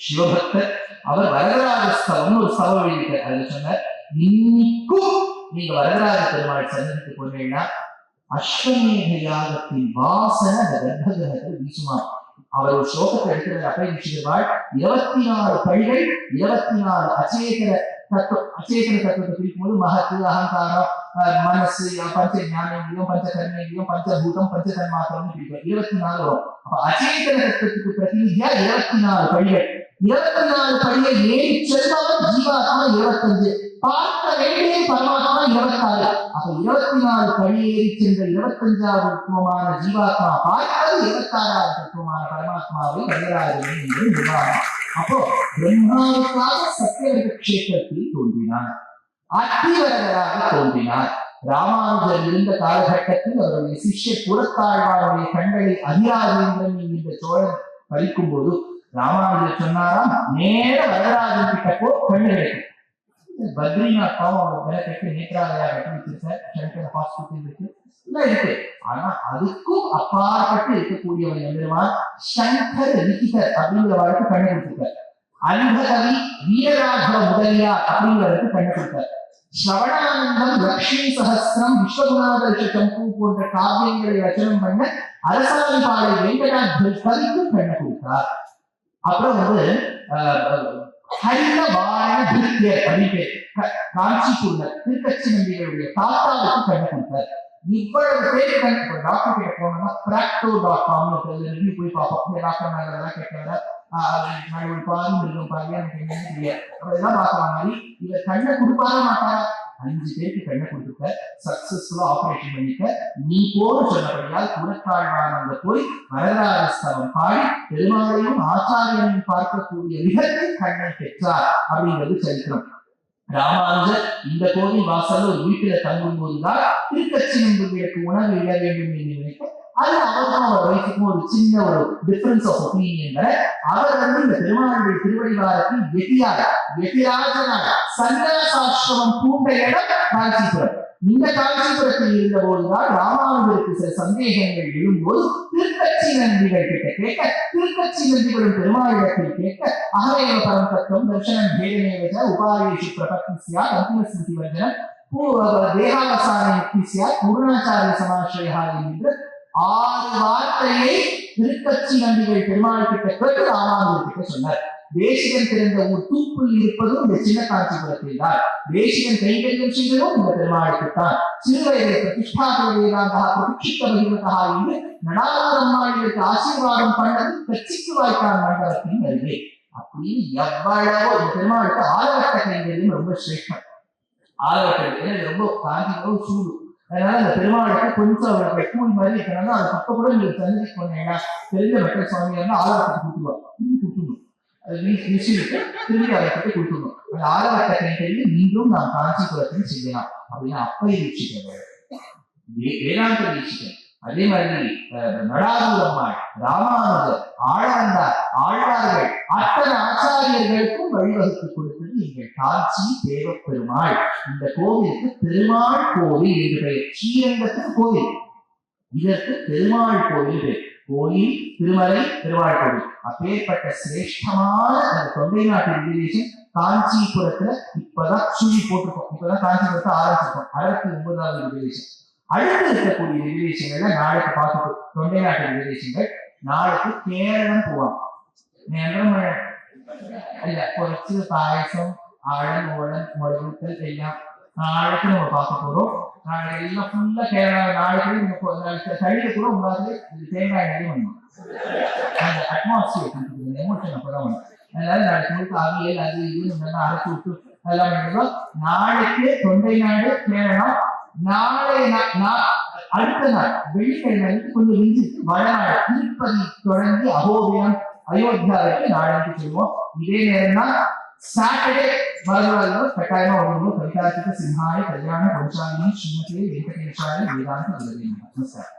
சிவபக்தர். அவர் வரதராஜஸ்தவம்னு ஒரு ஸ்தவம் எழுதிட்டார். அதுல சொன்னார், இன்னைக்கும் நீங்க வரதராஜ பெருமாள் சன்னதிக்கு போனீங்கன்னா அஸ்வமேத யாகத்தின் வாசனை அந்த கர்ப்பகிரகத்தில் வீசுமா. அவர் ஒரு ஸ்லோகத்தை எடுக்கிறது அப்பைவாள் 24 பழிகள், 24 அச்சேதன தத்துவத்தை பிரிக்கும் போது மகத்து, அகங்காரம், மனசு, பஞ்ச ஞானேந்திரியம், பஞ்ச கர்மேந்திரியம், பஞ்சபூதம், பஞ்ச தன்மாத்திரம் பிரிக்கும். 24 வரும். அப்ப அச்சேதன தத்துவத்துக்கு பிரதிநிதியா 24 பழிகள். 24 படியை ஏறி செல்பவன் ஜீவாத்மா 25, பார்க்க வேண்டிய பரமாத்மா 26. அப்ப 24 படி ஏறி சென்ற 25வது தத்துவமான ஜீவாத்மா பார்ப்பது 26வது தத்துவமான பரமாத்மாவை வரதராஜன் என்று நிர்வாகம். அப்போ பிரம்மாவுக்காக சத்தியவர்க கஷேத்திரத்தில் தோன்றினார், அத்திவரதராக தோன்றினார். ராமானுஜர் இருந்த காலகட்டத்தில் அவருடைய சிஷ்யர் புறத்தாழ்வாருடைய கண்களை அதிராஜேந்திரன் என்கின்ற சோழன் பறிக்கும் போது ராமானுஜர் சொன்னாராம், நேர வரதராஜன் கிட்ட போ, கண்ணு கிடைக்கும். பத்ரிநாத் பாவம் கட்டி நேற்றாலயா கட்டி வச்சிருக்கார், சங்கர் ஹாஸ்பிட்டல் இருக்கு. ஆனா அதுக்கும் அப்பாற்பட்டு இருக்கக்கூடியவன் எம்பெருமான் சங்கர் லிகிதர் அப்படிங்கிறவருக்கு கண்ணு கொடுத்திருக்கார். அன்பகவி வீரராகவ முதலியார் அப்படிங்கிறவருக்கு கண்ணு கொடுத்தார். ஸ்ரவணானந்தம், லக்ஷ்மி சகஸ்திரம், விஸ்வகுணாதர்ஷம் போன்ற காவியங்களை ரச்சனம் பண்ண அரசாணிபாளை வெங்கடாத்ரி கவிக்கும் கண்ணு கொடுத்தார். அப்புறம் ஹரித வாரண திருத்தியர் அப்படின்னு காஞ்சிபுர்ல திருக்கட்சி நம்பிகளுடைய தாத்தாவுக்கு கண்ணு கொடுத்தார். இவ்வளவு பேர் கண்ணு டாக்டர் கிட்ட போனோம்னா practo.com ரிவ்யூ போய் பார்ப்போம். டாக்டர் மேலாம் கேட்கறத நடுவில் பாதி மிருகம் பாதி எனக்கு என்னன்னு தெரியாது. அதெல்லாம் பார்க்கற மாதிரி இவர் கண்ணை கொடுப்பார மாட்டாரா? 5 பேருக்கு கண்ணை கொடுத்துட்ட, சக்சஸ்ஃபுல்லா ஆபரேஷன் பண்ணிக்க, நீ போல சொன்னபடியால் புறத்தாழ்வானந்த போய் வரதராஜஸ்தவம் பாடி பெருமாளையும் ஆச்சாரியனையும் பார்க்கக்கூடிய விதத்தில் கண்ணை பெற்றார் அப்படிங்கிறது சரித்திரம். ராமானுஜர் இந்த கோவில் வாசல்ல ஒரு வீட்டுல தங்கும் போதுதான் திருக்கட்சி நம்பிகளுக்கு உணவு இட வேண்டும் என்று நினைக்க, அது அவருக்கும் அவர் வயசுக்கும் ஒரு சின்ன ஒரு டிஃபரன்ஸ் ஆஃப் ஒப்பீனியன். அவர் இந்த பெருமாளுடைய திருவடிவாரத்தில் வெட்டிராஜனாக சன்னியாசாசிரமம் பூண்ட இடம் காஞ்சிபுரம். இந்த காஞ்சிபுரத்தில் இருந்த போதுதான் ராமானுஜருக்கு சில சந்தேகங்கள் எழும்போது திருக்கட்சி நம்பிகள் கிட்ட கேட்க, திருக்கட்சி நம்பிகளும் பெருமாளிடத்தில் கேட்க, அகரேவ பரம் தத்துவம் தர்சனம் பேதமேவ உபாயேஷு பிரபத்திஸ்யா அந்திம ஸ்மிருதி வர்ஜனம் தேகாவசான யுக்திஸ்யா பூர்ணாச்சாரிய சமாசிரயா என்று 6 வார்த்தையை திருக்கட்சி நம்பிகள் பெருமாள் கிட்ட கேட்டு ராமானுஜர்கிட்ட சொன்னார். தேசிகன் பிறந்த ஊர் தூப்புள் இருப்பதும் இந்த சின்ன காஞ்சிபுரத்தில் தான். தேசிகன் கைங்கரியம் செய்வதும் இந்த பெருமாளுக்குத்தான். சிறுவயதை பிரதிஷ்டாதா பிரதிஷ்டித்த மகிமதா என்று நடாதம்மாளுக்கு ஆசீர்வாதம் பண்ணது கட்சிக்கு வாய்க்கான் மண்டலத்தின் அருகே. அப்படின்னு எவ்வளவோ இந்த பெருமாளுக்கு ஆலவட்ட கைங்கரியம் ரொம்ப சிரேஷ்டம். ஆலவட்ட ரொம்ப காஞ்சிபுரம் சூடு. அதனால அந்த பெருமாளுக்கு கொஞ்சம் அவருடைய கூலி மாதிரி இருக்கிறனால அதை பக்க கூட நீங்க சந்திச்சு போனீங்கன்னா தெரிஞ்ச மக்கள் சுவாமியா இருந்தா ஆலவட்டத்தை கொடுத்துருவோம். விசிலுக்கு திரும்பி அதை பற்றி கொடுத்துருவோம். அந்த ஆலவட்ட கைங்கரியை நீங்களும் நாம் காஞ்சிபுரத்தில் செய்யலாம் அப்படின்னு அப்பை வீட்சிக்கிறேன், வேதாந்த வீட்சிக்கிறேன். அதே மாதிரி நடாதூரம்மாள், ராமானுஜர், ஆழ்வார், ஆழ்வார்கள் அத்தனை ஆச்சாரியர்களுக்கும் வழிவகுத்து கொடுத்தது எங்கள் காஞ்சி தேவ பெருமாள். இந்த கோவிலுக்கு பெருமாள் கோவில் என்று பெயர். ஸ்ரீரங்கத்துக்கு கோவில், இதற்கு பெருமாள் கோவில் பேர். கோயில் திருமலை பெருமாள் கோவில். அப்பேற்பட்ட சிரேஷ்டமான அந்த தொண்டை நாட்டு ரிசர்வேஷன் காஞ்சிபுரத்துல இப்பதான் சுழி போட்டிருக்கோம். இப்பதான் காஞ்சிபுரத்தை ஆரம்பிச்சிருக்கோம். 69வது ரிசர்வேஷன். அடுத்து இருக்கக்கூடிய ரிசர்வேஷன்கள் நாளைக்கு பார்த்துட்டு தொண்டை நாட்டு ரிசர்வேஷன்கள் நாளைக்கு கேரளம் போவாங்க. இல்ல കുറച്ച് பாயசம், ஆழம், ஓழம், முழுத்தல் எல்லாம் நாளைக்கு நம்ம பார்க்க போறோம். நாளைக்கு எல்லாம் ஃபுல்லா கேரளா. நாளைக்கு சளியில கூட உங்களால தேங்காய் நிறைய பண்ணும். அந்த அட்மாஸ்பியர் எமோஷன் அப்பதான் வரும். அதனால நாளைக்கு முழுக்க அவியல் அது இது அரைச்சி விட்டு அதெல்லாம் பண்ணுறோம். நாளைக்கு தொண்டை நாடு கேரளம். நாளை அடுத்த நாள் வெள்ளிக்கிழமை கொஞ்சம் விஞ்சிட்டு வடநாடு திருப்பதி தொடங்கி அகோபியம் அயோத்தியா வரைக்கும் நாளைக்கு சொல்லுவோம். இதே நேரம் தான் சாட்டர்டே மறுநாள் கட்டாயமா வருவோம். கவிதார்த்திக சிம்ஹாய கல்யாண வம்சாலினி ஸ்ரீமதி வெங்கடேஷாய வேதாந்த. நமஸ்காரம்.